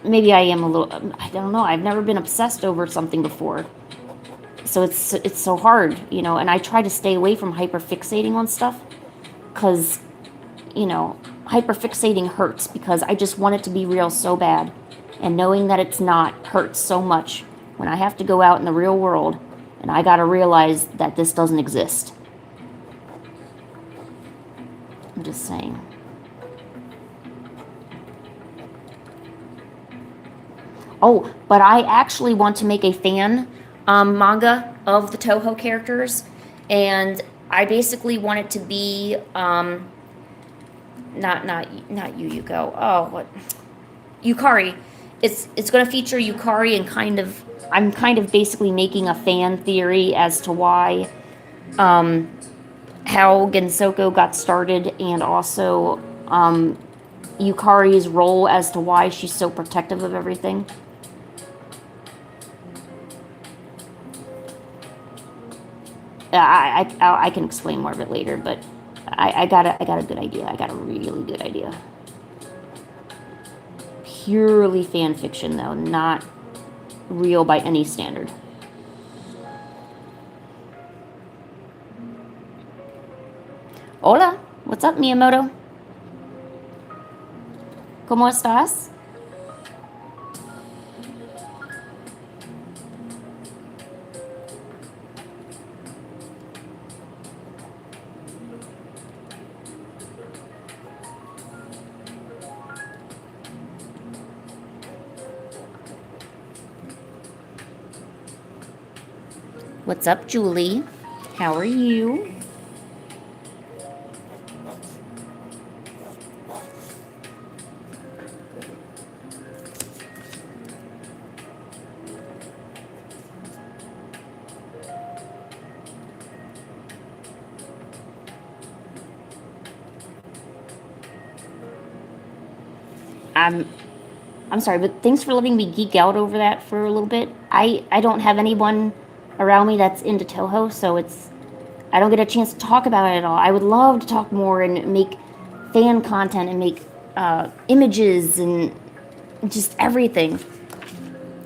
Maybe I am a little, I don't know. I've never been obsessed over something before. So it's so hard, you know, and I try to stay away from hyperfixating on stuff because, you know, hyperfixating hurts because I just want it to be real so bad. And knowing that it's not hurts so much when I have to go out in the real world and I got to realize that this doesn't exist. I'm just saying. Oh, but I actually want to make a fan manga of the Toho characters, and I basically want it to be not Yuyuko. Oh, what? Yukari. It's going to feature Yukari and I'm kind of basically making a fan theory as to why how Gensoko got started, and also Yukari's role as to why she's so protective of everything. I can explain more of it later, but I got a good idea. I got a really good idea. Purely fan fiction, though, not real by any standard. Hola, what's up, Miyamoto? ¿Cómo estás? What's up, Julie? How are you? I'm sorry, but thanks for letting me geek out over that for a little bit. I don't have anyone around me that's into Toho, so I don't get a chance to talk about it at all. I would love to talk more and make fan content and make images and just everything.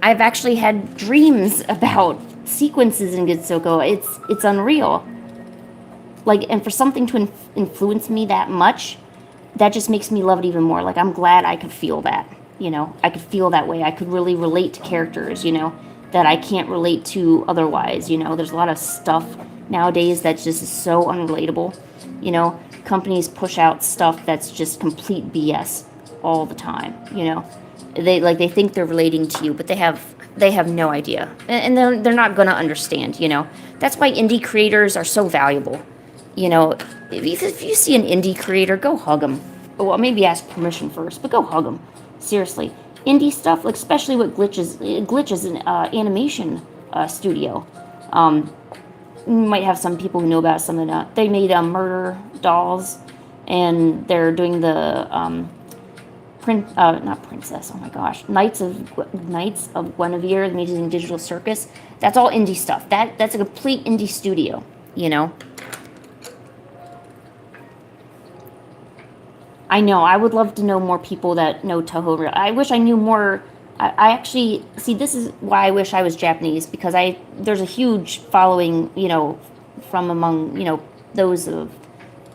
I've actually had dreams about sequences in Gensoko. It's unreal. Like, and for something to influence me that much, that just makes me love it even more. Like, I'm glad I could feel that, you know? I could feel that way. I could really relate to characters, you know, that I can't relate to otherwise, you know? There's a lot of stuff nowadays that's just so unrelatable, you know? Companies push out stuff that's just complete BS all the time, you know? They think they're relating to you, but they have no idea. And they're not going to understand, you know? That's why indie creators are so valuable. You know, if you see an indie creator, go hug them. Well, maybe ask permission first, but go hug them. Seriously. Indie stuff, like especially with Glitch is an animation studio. You might have some people who know about some of that. They made Murder Dolls, and they're doing the not Princess. Oh my gosh, Knights of Guinevere, the Amazing Digital Circus. That's all indie stuff. That's a complete indie studio. You know. I know. I would love to know more people that know Toho. I wish I knew more. I actually see. This is why I wish I was Japanese, because there's a huge following, you know, from among, you know, those of,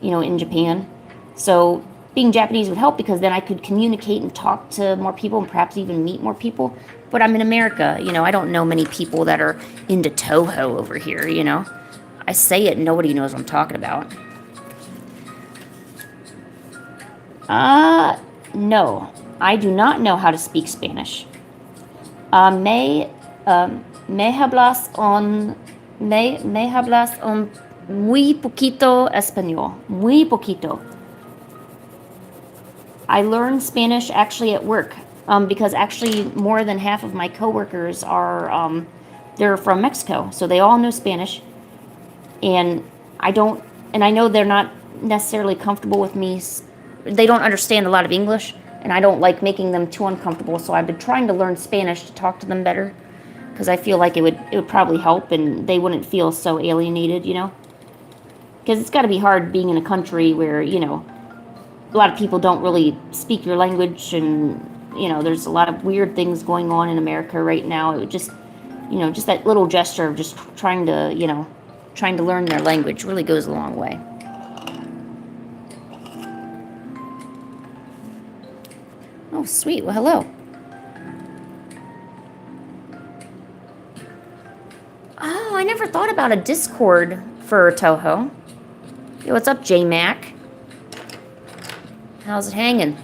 you know, in Japan. So being Japanese would help, because then I could communicate and talk to more people and perhaps even meet more people. But I'm in America, you know. I don't know many people that are into Toho over here. You know, I say it, and nobody knows what I'm talking about. No, I do not know how to speak Spanish. Me hablas muy poquito español, muy poquito. I learned Spanish actually at work, because actually more than half of my coworkers are, they're from Mexico, so they all know Spanish, and I know they're not necessarily comfortable with me. They don't understand a lot of English, and I don't like making them too uncomfortable, so I've been trying to learn Spanish to talk to them better, because I feel like it would probably help, and they wouldn't feel so alienated, you know? Because it's got to be hard being in a country where, you know, a lot of people don't really speak your language, and, you know, there's a lot of weird things going on in America right now. It would just, You know, just that little gesture of just trying to, you know, trying to learn their language really goes a long way. Oh, sweet. Well, hello. Oh, I never thought about a Discord for Toho. Yo, what's up, J-Mac? How's it hanging?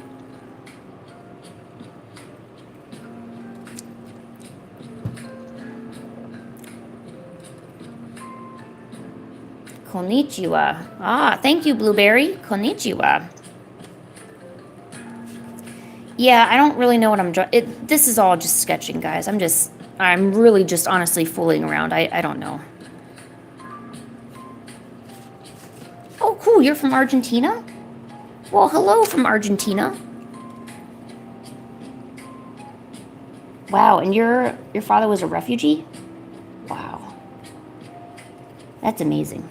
Konnichiwa. Ah, thank you, Blueberry. Konnichiwa. Yeah, I don't really know what I'm this is all just sketching, guys. I'm really just honestly fooling around. I don't know. Oh, cool. You're from Argentina? Well, hello from Argentina. Wow, and your father was a refugee? Wow. That's amazing.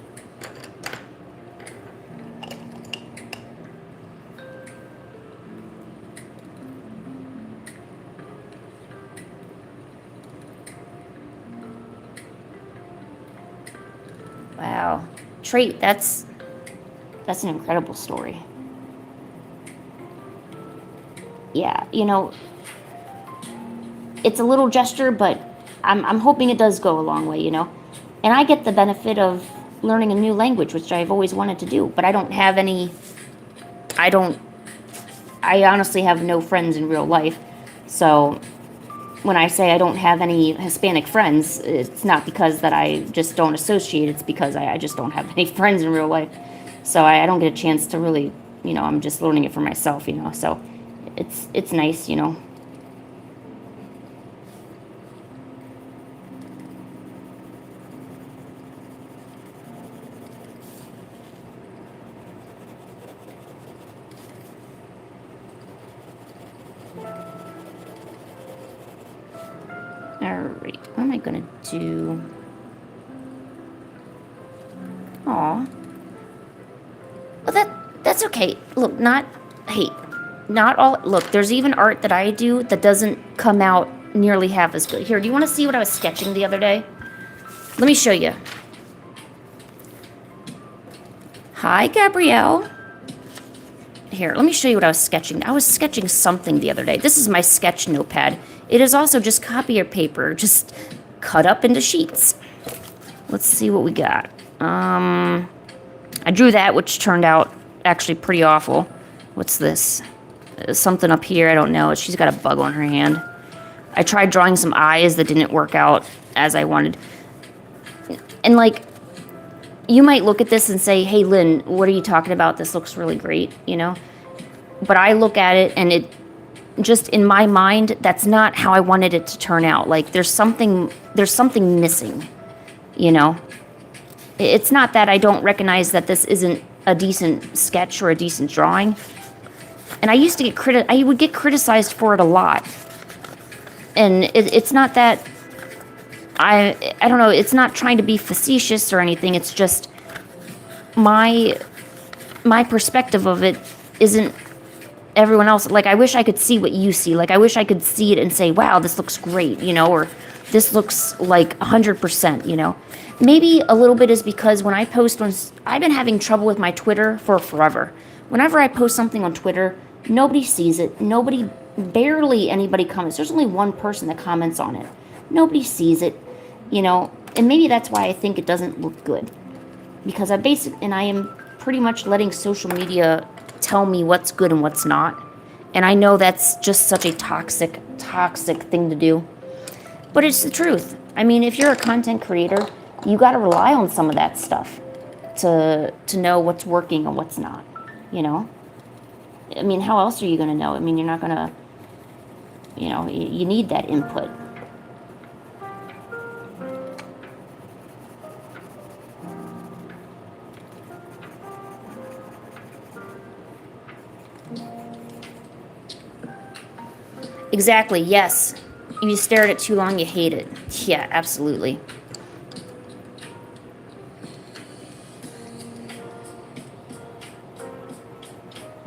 Wow. Trait, that's an incredible story. Yeah, you know, it's a little gesture, but I'm hoping it does go a long way, you know. And I get the benefit of learning a new language, which I've always wanted to do, but I don't have any, I honestly have no friends in real life. So when I say I don't have any Hispanic friends, it's not because that I just don't associate, it's because I just don't have any friends in real life. So I don't get a chance to really, you know, I'm just learning it for myself, you know, so it's nice, you know. Alright, what am I gonna do? Aw. Well, that's okay. Look, not all, look, there's even art that I do that doesn't come out nearly half as good. Here, do you want to see what I was sketching the other day? Let me show you. Hi, Gabrielle. Here, let me show you what I was sketching. I was sketching something the other day. This is my sketch notepad. It is also just copier paper, just cut up into sheets. Let's see what we got. I drew that, which turned out actually pretty awful. What's this? Something up here, I don't know. She's got a bug on her hand. I tried drawing some eyes that didn't work out as I wanted. And like, you might look at this and say, hey, Lynn, what are you talking about? This looks really great, you know? But I look at it and it just in my mind, that's not how I wanted it to turn out. Like there's something missing, you know? It's not that I don't recognize that this isn't a decent sketch or a decent drawing. And I used to I would get criticized for it a lot. And it's not that I don't know, it's not trying to be facetious or anything. It's just my perspective of it isn't everyone else. Like, I wish I could see what you see. Like, I wish I could see it and say, wow, this looks great, you know, or this looks like 100%, you know. Maybe a little bit is because when I post on, I've been having trouble with my Twitter for forever. Whenever I post something on Twitter, nobody sees it. Barely anybody comments. There's only one person that comments on it. Nobody sees it, you know, and maybe that's why I think it doesn't look good. Because I am pretty much letting social media tell me what's good and what's not. And I know that's just such a toxic thing to do. But it's the truth. I mean, if you're a content creator, you got to rely on some of that stuff to know what's working and what's not, you know? I mean, how else are you going to know? I mean, you're not going to, you know, you need that input. Exactly, yes. If you stare at it too long, you hate it. Yeah, absolutely.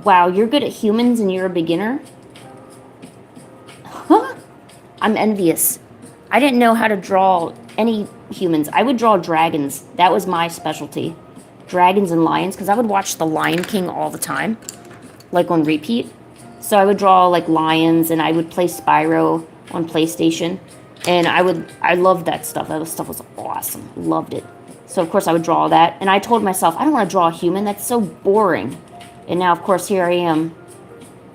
Wow, you're good at humans and you're a beginner? Huh? I'm envious. I didn't know how to draw any humans. I would draw dragons. That was my specialty. Dragons and lions, because I would watch The Lion King all the time, like on repeat. So I would draw like lions, and I would play Spyro on PlayStation, and I loved that stuff. That stuff was awesome. Loved it. So of course I would draw that, and I told myself I don't want to draw a human. That's so boring. And now of course here I am,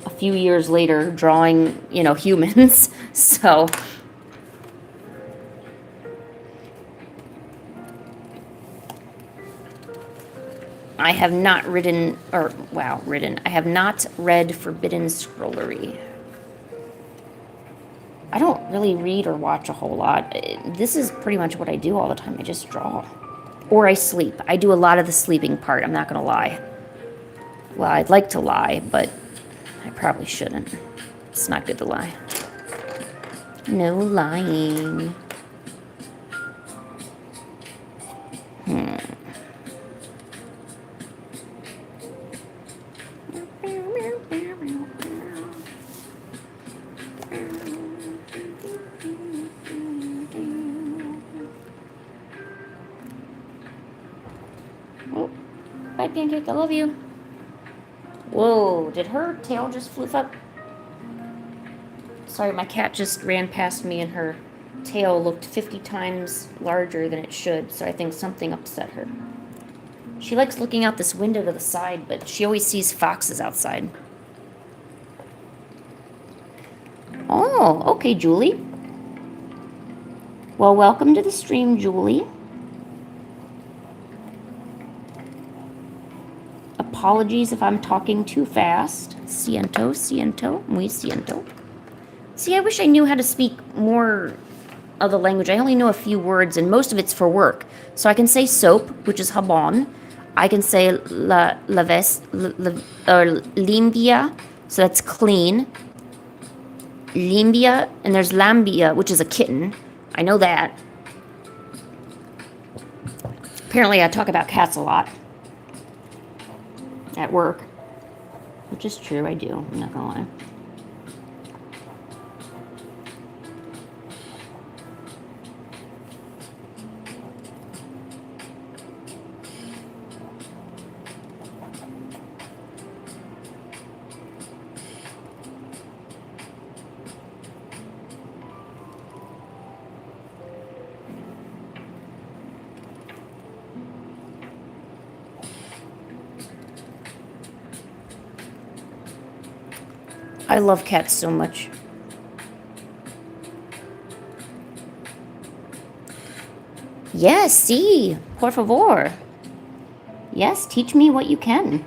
a few years later, drawing humans. So. I have not ridden, I have not read Forbidden Scrollery. I don't really read or watch a whole lot. This is pretty much what I do all the time. I just draw. Or I sleep. I do a lot of the sleeping part, I'm not going to lie. Well, I'd like to lie, but I probably shouldn't. It's not good to lie. No lying. Oh, bye, Pancake. I love you. Whoa, did her tail just floof up? Sorry, my cat just ran past me and her tail looked 50 times larger than it should, so I think something upset her. She likes looking out this window to the side, but she always sees foxes outside. Oh, okay, Julie. Well, welcome to the stream, Julie. Apologies if I'm talking too fast. Siento, muy siento. See, I wish I knew how to speak more of the language. I only know a few words, and most of it's for work. So I can say soap, which is jabón. I can say limpia, so that's clean. Limpia, and there's lambia, which is a kitten. I know that. Apparently I talk about cats a lot at work, which is true, I do, I'm not gonna lie. I love cats so much. Yes, sí, por favor. Yes, teach me what you can.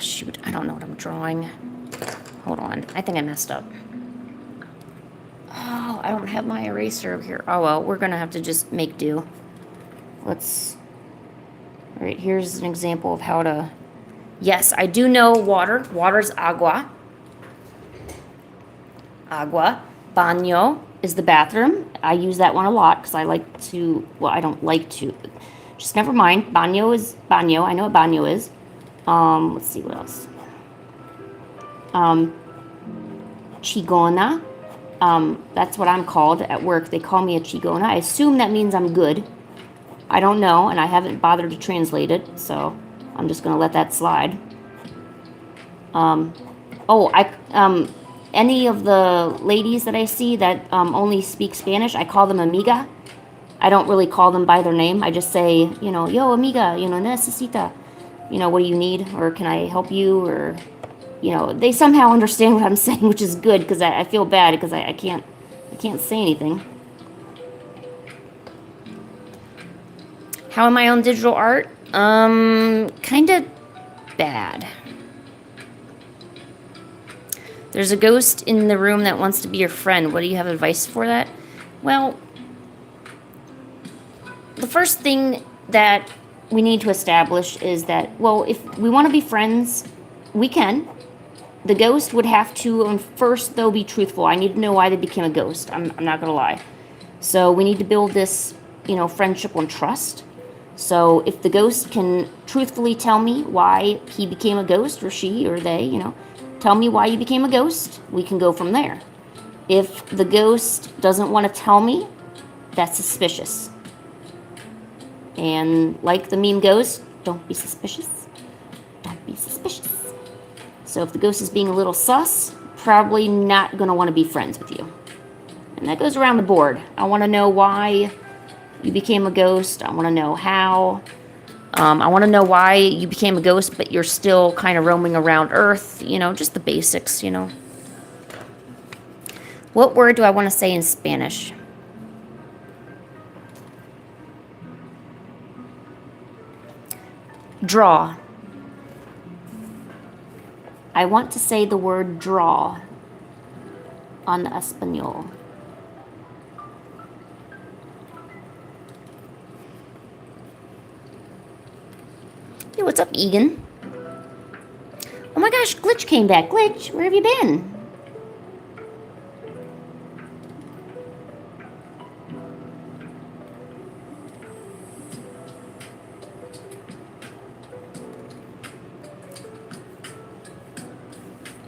Shoot, I don't know what I'm drawing. Hold on, I think I messed up. Oh, I don't have my eraser over here. Oh well, we're gonna have to just make do. Let's... Alright, here's an example of how to... Yes, I do know water. Water's agua. Agua. Baño is the bathroom. I use that one a lot because I like to... Well, I don't like to. Just never mind. Baño is baño. I know what baño is. Let's see what else. Chigona. That's what I'm called at work. They call me a chigona. I assume that means I'm good. I don't know, and I haven't bothered to translate it, so I'm just going to let that slide. Any of the ladies that I see that only speak Spanish, I call them amiga. I don't really call them by their name. I just say, yo, amiga, necesita. What do you need? Or can I help you? Or, they somehow understand what I'm saying, which is good, because I feel bad because I can't say anything. How am I on digital art? Kind of bad. There's a ghost in the room that wants to be your friend. What do you have advice for that? Well, the first thing that we need to establish is that, well, if we want to be friends, we can. The ghost would have to, first, though, be truthful. I need to know why they became a ghost. I'm not going to lie. So we need to build this, friendship on trust. So if the ghost can truthfully tell me why he became a ghost, or she, or they, tell me why you became a ghost, we can go from there. If the ghost doesn't want to tell me, that's suspicious. And like the meme goes, don't be suspicious. Don't be suspicious. So if the ghost is being a little sus, probably not going to want to be friends with you. And that goes around the board. I want to know why you became a ghost. I want to know how. I want to know why you became a ghost, but you're still kind of roaming around Earth. Just the basics, What word do I want to say in Spanish? Draw. I want to say the word draw on Espanol. Hey, what's up, Egan? Oh my gosh, Glitch came back. Glitch, where have you been?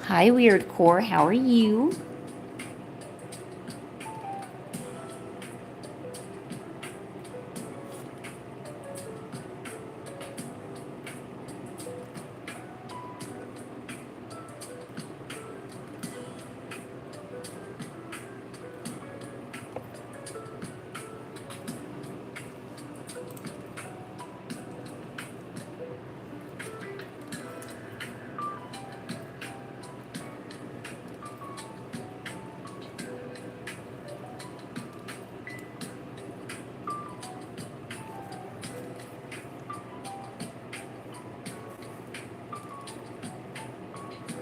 Hi, Weird Core. How are you?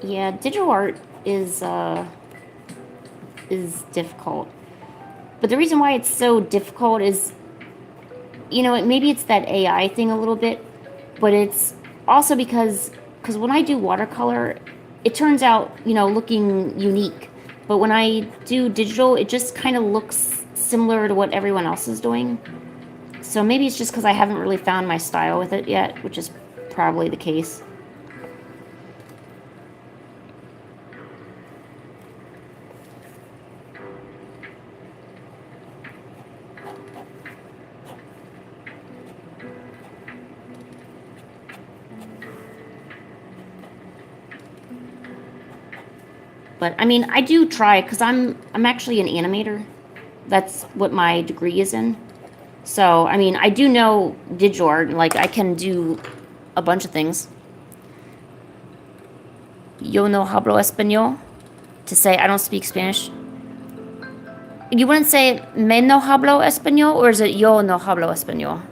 Yeah, digital art is difficult. But the reason why it's so difficult is, maybe it's that AI thing a little bit, but it's also because when I do watercolor, it turns out, looking unique. But when I do digital, it just kind of looks similar to what everyone else is doing. So maybe it's just because I haven't really found my style with it yet, which is probably the case. But I mean, I do try because I'm actually an animator. That's what my degree is in. So I mean, I do know digital art. Like I can do a bunch of things. Yo no hablo español. To say I don't speak Spanish. You wouldn't say me no hablo español, or is it yo no hablo español?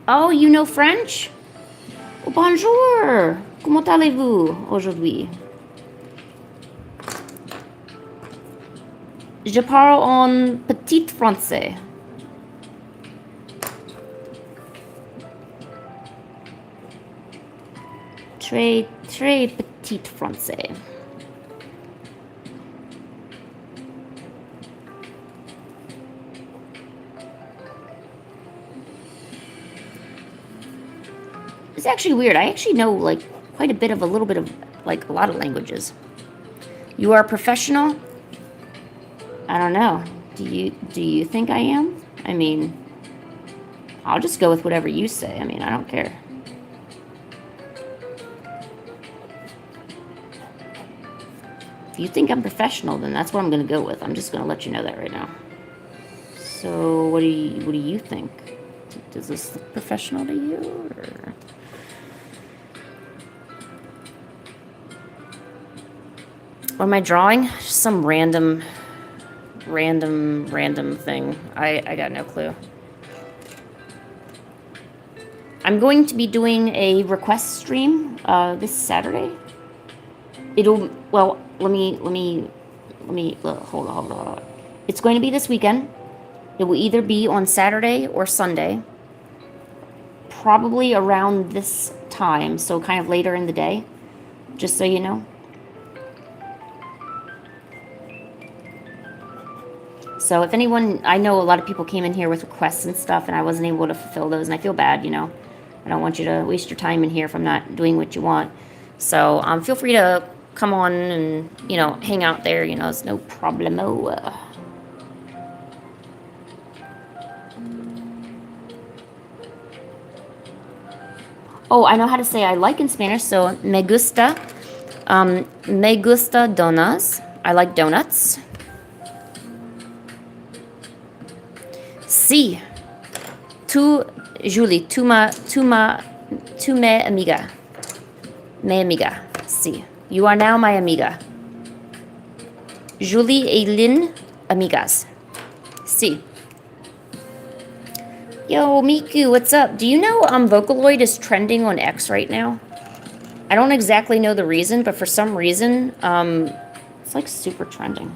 Oh, you know French? Oh, bonjour! Comment allez-vous aujourd'hui? Je parle en petit français. Très, très petit français. It's actually weird. I actually know like quite a bit of a little bit of like a lot of languages. You are a professional? I don't know. Do you think I am? I mean, I'll just go with whatever you say. I mean, I don't care. If you think I'm professional, then that's what I'm going to go with. I'm just going to let you know that right now. So, what do you think? Does this look professional to you? Or? What am I drawing? Just some random thing. I got no clue. I'm going to be doing a request stream this Saturday. It'll, well, let me hold on. It's going to be this weekend. It will either be on Saturday or Sunday. Probably around this time, so kind of later in the day, just so you know. So if anyone, I know a lot of people came in here with requests and stuff, and I wasn't able to fulfill those, and I feel bad, you know. I don't want you to waste your time in here if I'm not doing what you want. So feel free to come on and, you know, hang out there, you know, it's no problemo. Oh, I know how to say I like in Spanish, so me gusta donas. I like donuts. Sí. Tú, Julie, tu me amiga. Me amiga. Sí. You are now my amiga. Julie et Lynn, amigas. Sí. Yo, Miku, what's up? Do you know Vocaloid is trending on X right now? I don't exactly know the reason, but for some reason, it's like super trending.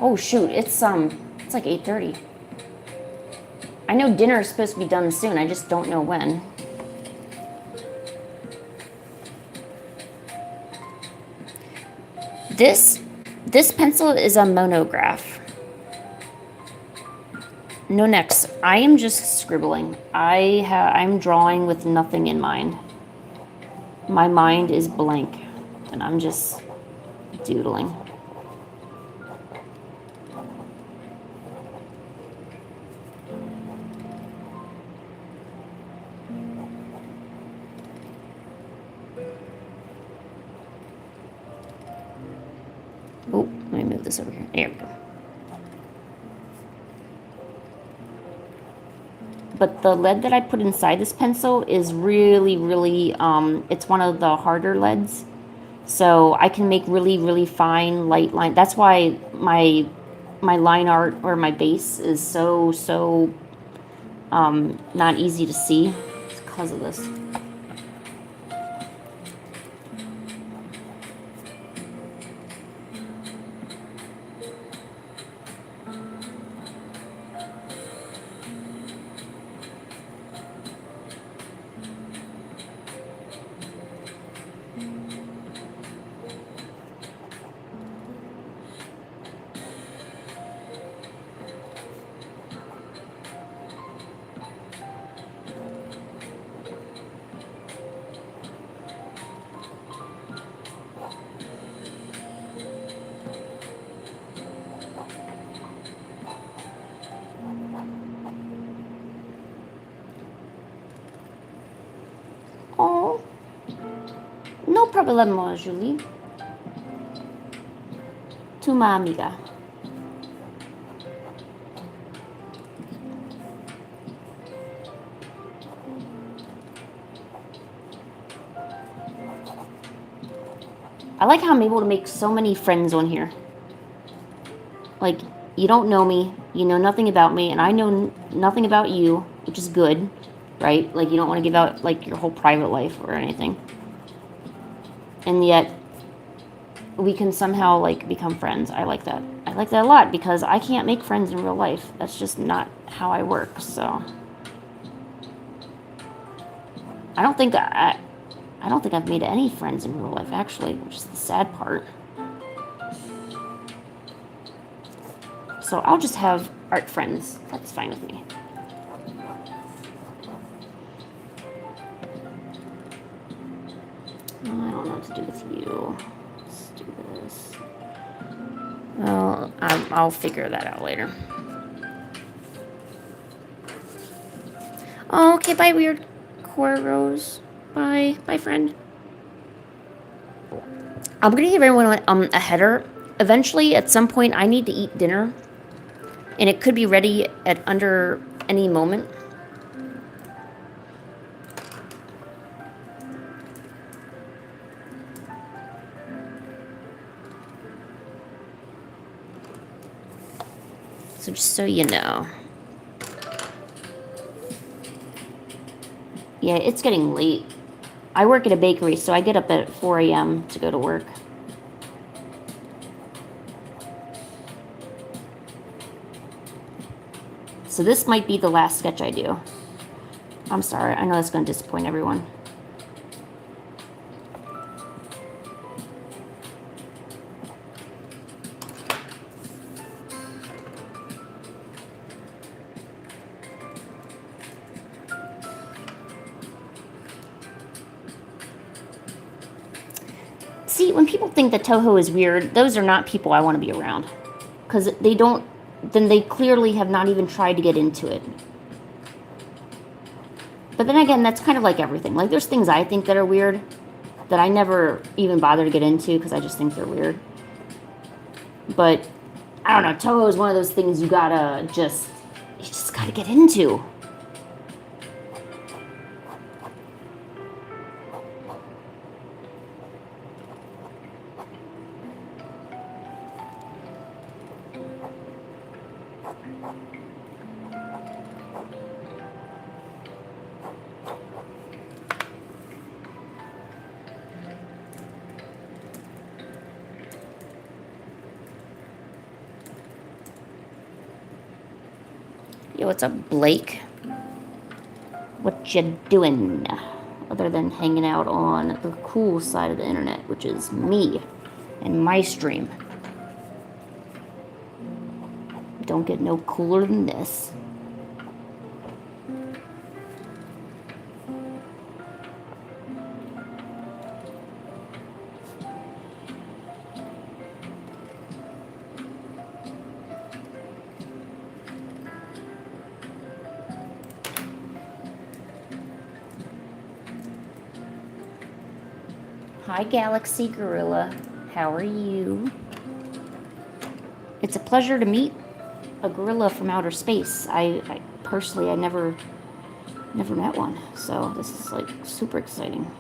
Oh shoot, it's like 8:30. I know dinner is supposed to be done soon, I just don't know when. This pencil is a monograph. No next. I am just scribbling. I'm drawing with nothing in mind. My mind is blank, and I'm just doodling. Oh, let me move this over here. There we go. But the lead that I put inside this pencil is really, really, it's one of the harder leads. So I can make really, really fine, light line. That's why my line art or my base is so not easy to see. It's because of this. Oh, no problema, Julie. Tu ma amiga. I like how I'm able to make so many friends on here. Like, you don't know me, you know nothing about me, and I know nothing about you, which is good, right? Like, you don't want to give out, like, your whole private life or anything. And yet, we can somehow, like, become friends. I like that. I like that a lot, because I can't make friends in real life. That's just not how I work, so. I don't think I've made any friends in real life, actually, which is the sad part. So I'll just have art friends. That's fine with me. I don't know what to do with you. Let's do this. Well, I'll figure that out later. Oh, okay, bye, weird Rose. Bye. Bye, friend. I'm gonna give everyone a header. Eventually, at some point, I need to eat dinner. And it could be ready at under any moment. So just so you know. Yeah, it's getting late. I work at a bakery, so I get up at 4 a.m. to go to work. So this might be the last sketch I do. I'm sorry. I know that's going to disappoint everyone. See, when people think that Toho is weird, those are not people I want to be around. Because they don't, then they clearly have not even tried to get into it. But then again, that's kind of like everything. Like, there's things I think that are weird that I never even bother to get into because I just think they're weird. But, I don't know, Toho is one of those things you just gotta get into. Yo, what's up, Blake? What you doing? Other than hanging out on the cool side of the internet, which is me and my stream. Don't get no cooler than this. Hi, Galaxy Gorilla. How are you? It's a pleasure to meet a gorilla from outer space. I personally, I never met one, so this is like super exciting.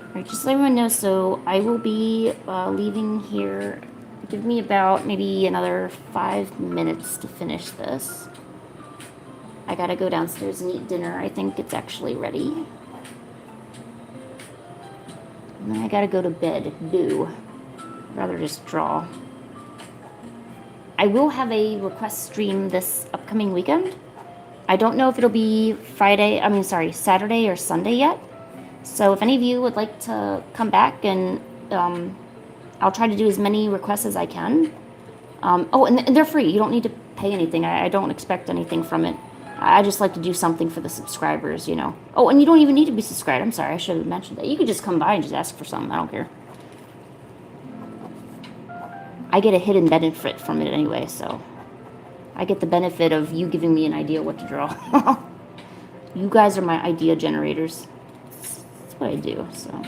Alright, just so everyone knows, so I will be leaving here. Give me about maybe another 5 minutes to finish this. I gotta go downstairs and eat dinner. I think it's actually ready. And then I gotta go to bed. Boo. I'd rather just draw. I will have a request stream this upcoming weekend. I don't know if it'll be Saturday or Sunday yet. So if any of you would like to come back and I'll try to do as many requests as I can. And they're free. You don't need to pay anything. I don't expect anything from it. I just like to do something for the subscribers, you know. Oh, and you don't even need to be subscribed. I'm sorry, I should have mentioned that. You could just come by and just ask for something. I don't care. I get a hidden benefit from it anyway, so I get the benefit of you giving me an idea what to draw. You guys are my idea generators. That's what I do, so.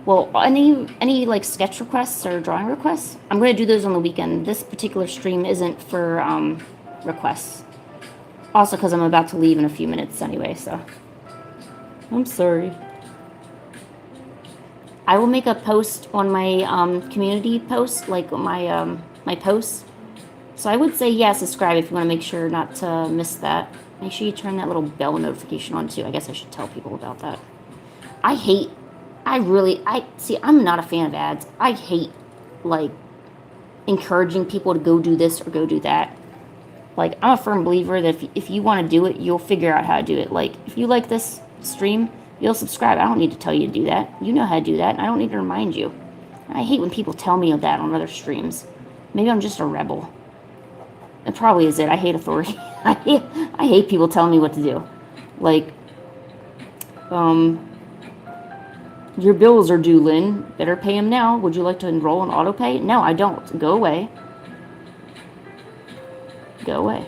Well, any like sketch requests or drawing requests, I'm going to do those on the weekend. This particular stream isn't for requests. Also because I'm about to leave in a few minutes anyway, so I'm sorry. I will make a post on my community post, like my my posts. So I would say subscribe if you want to make sure not to miss that. Make sure you turn that little bell notification on too. I guess I should tell people about that. I'm not a fan of ads. I hate, like, encouraging people to go do this or go do that. Like, I'm a firm believer that if you want to do it, you'll figure out how to do it. Like, if you like this stream, you'll subscribe. I don't need to tell you to do that. You know how to do that, and I don't need to remind you. I hate when people tell me that on other streams. Maybe I'm just a rebel. It probably is it. I hate authority. I hate people telling me what to do. Like, your bills are due, Lynn. Better pay them now. Would you like to enroll in auto pay? No, I don't. Go away. Go away.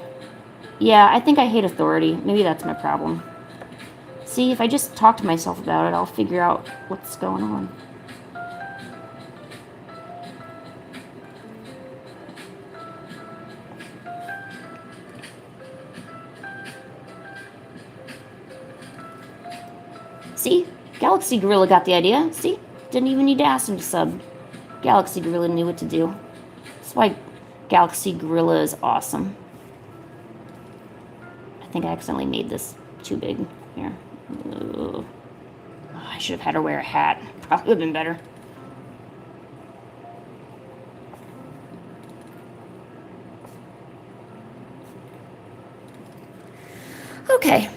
Yeah, I think I hate authority. Maybe that's my problem. See, if I just talk to myself about it, I'll figure out what's going on. See? Galaxy Gorilla got the idea. See? Didn't even need to ask him to sub. Galaxy Gorilla knew what to do. That's why Galaxy Gorilla is awesome. I think I accidentally made this too big. Here. Oh, I should have had her wear a hat. Probably would have been better. Okay.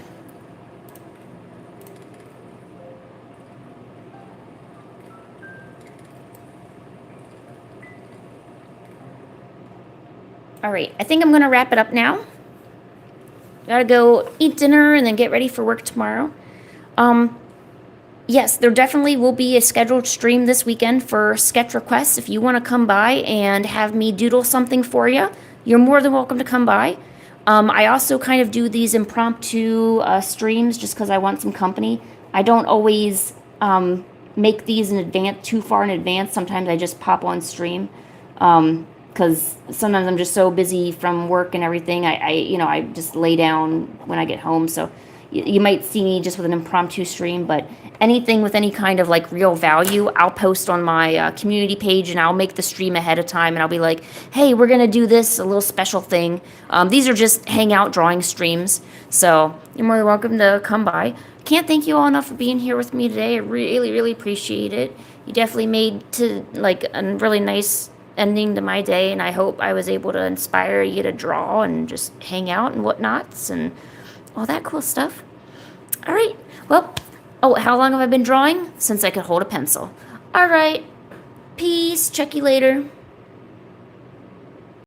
All right, I think I'm going to wrap it up now. Gotta go eat dinner and then get ready for work tomorrow. Yes, there definitely will be a scheduled stream this weekend for sketch requests. If you want to come by and have me doodle something for you, you're more than welcome to come by. I also kind of do these impromptu streams just because I want some company. I don't always make these in advance, too far in advance. Sometimes I just pop on stream because sometimes I'm just so busy from work and everything. I just lay down when I get home. So you might see me just with an impromptu stream, but anything with any kind of like real value, I'll post on my community page and I'll make the stream ahead of time and I'll be like, hey, we're going to do this, a little special thing. These are just Hangout drawing streams. So you're more than welcome to come by. Can't thank you all enough for being here with me today. I really, really appreciate it. You definitely made to like a really nice ending to my day, and I hope I was able to inspire you to draw and just hang out and whatnots and all that cool stuff. All right. Well, oh, how long have I been drawing? Since I could hold a pencil. All right. Peace. Check you later.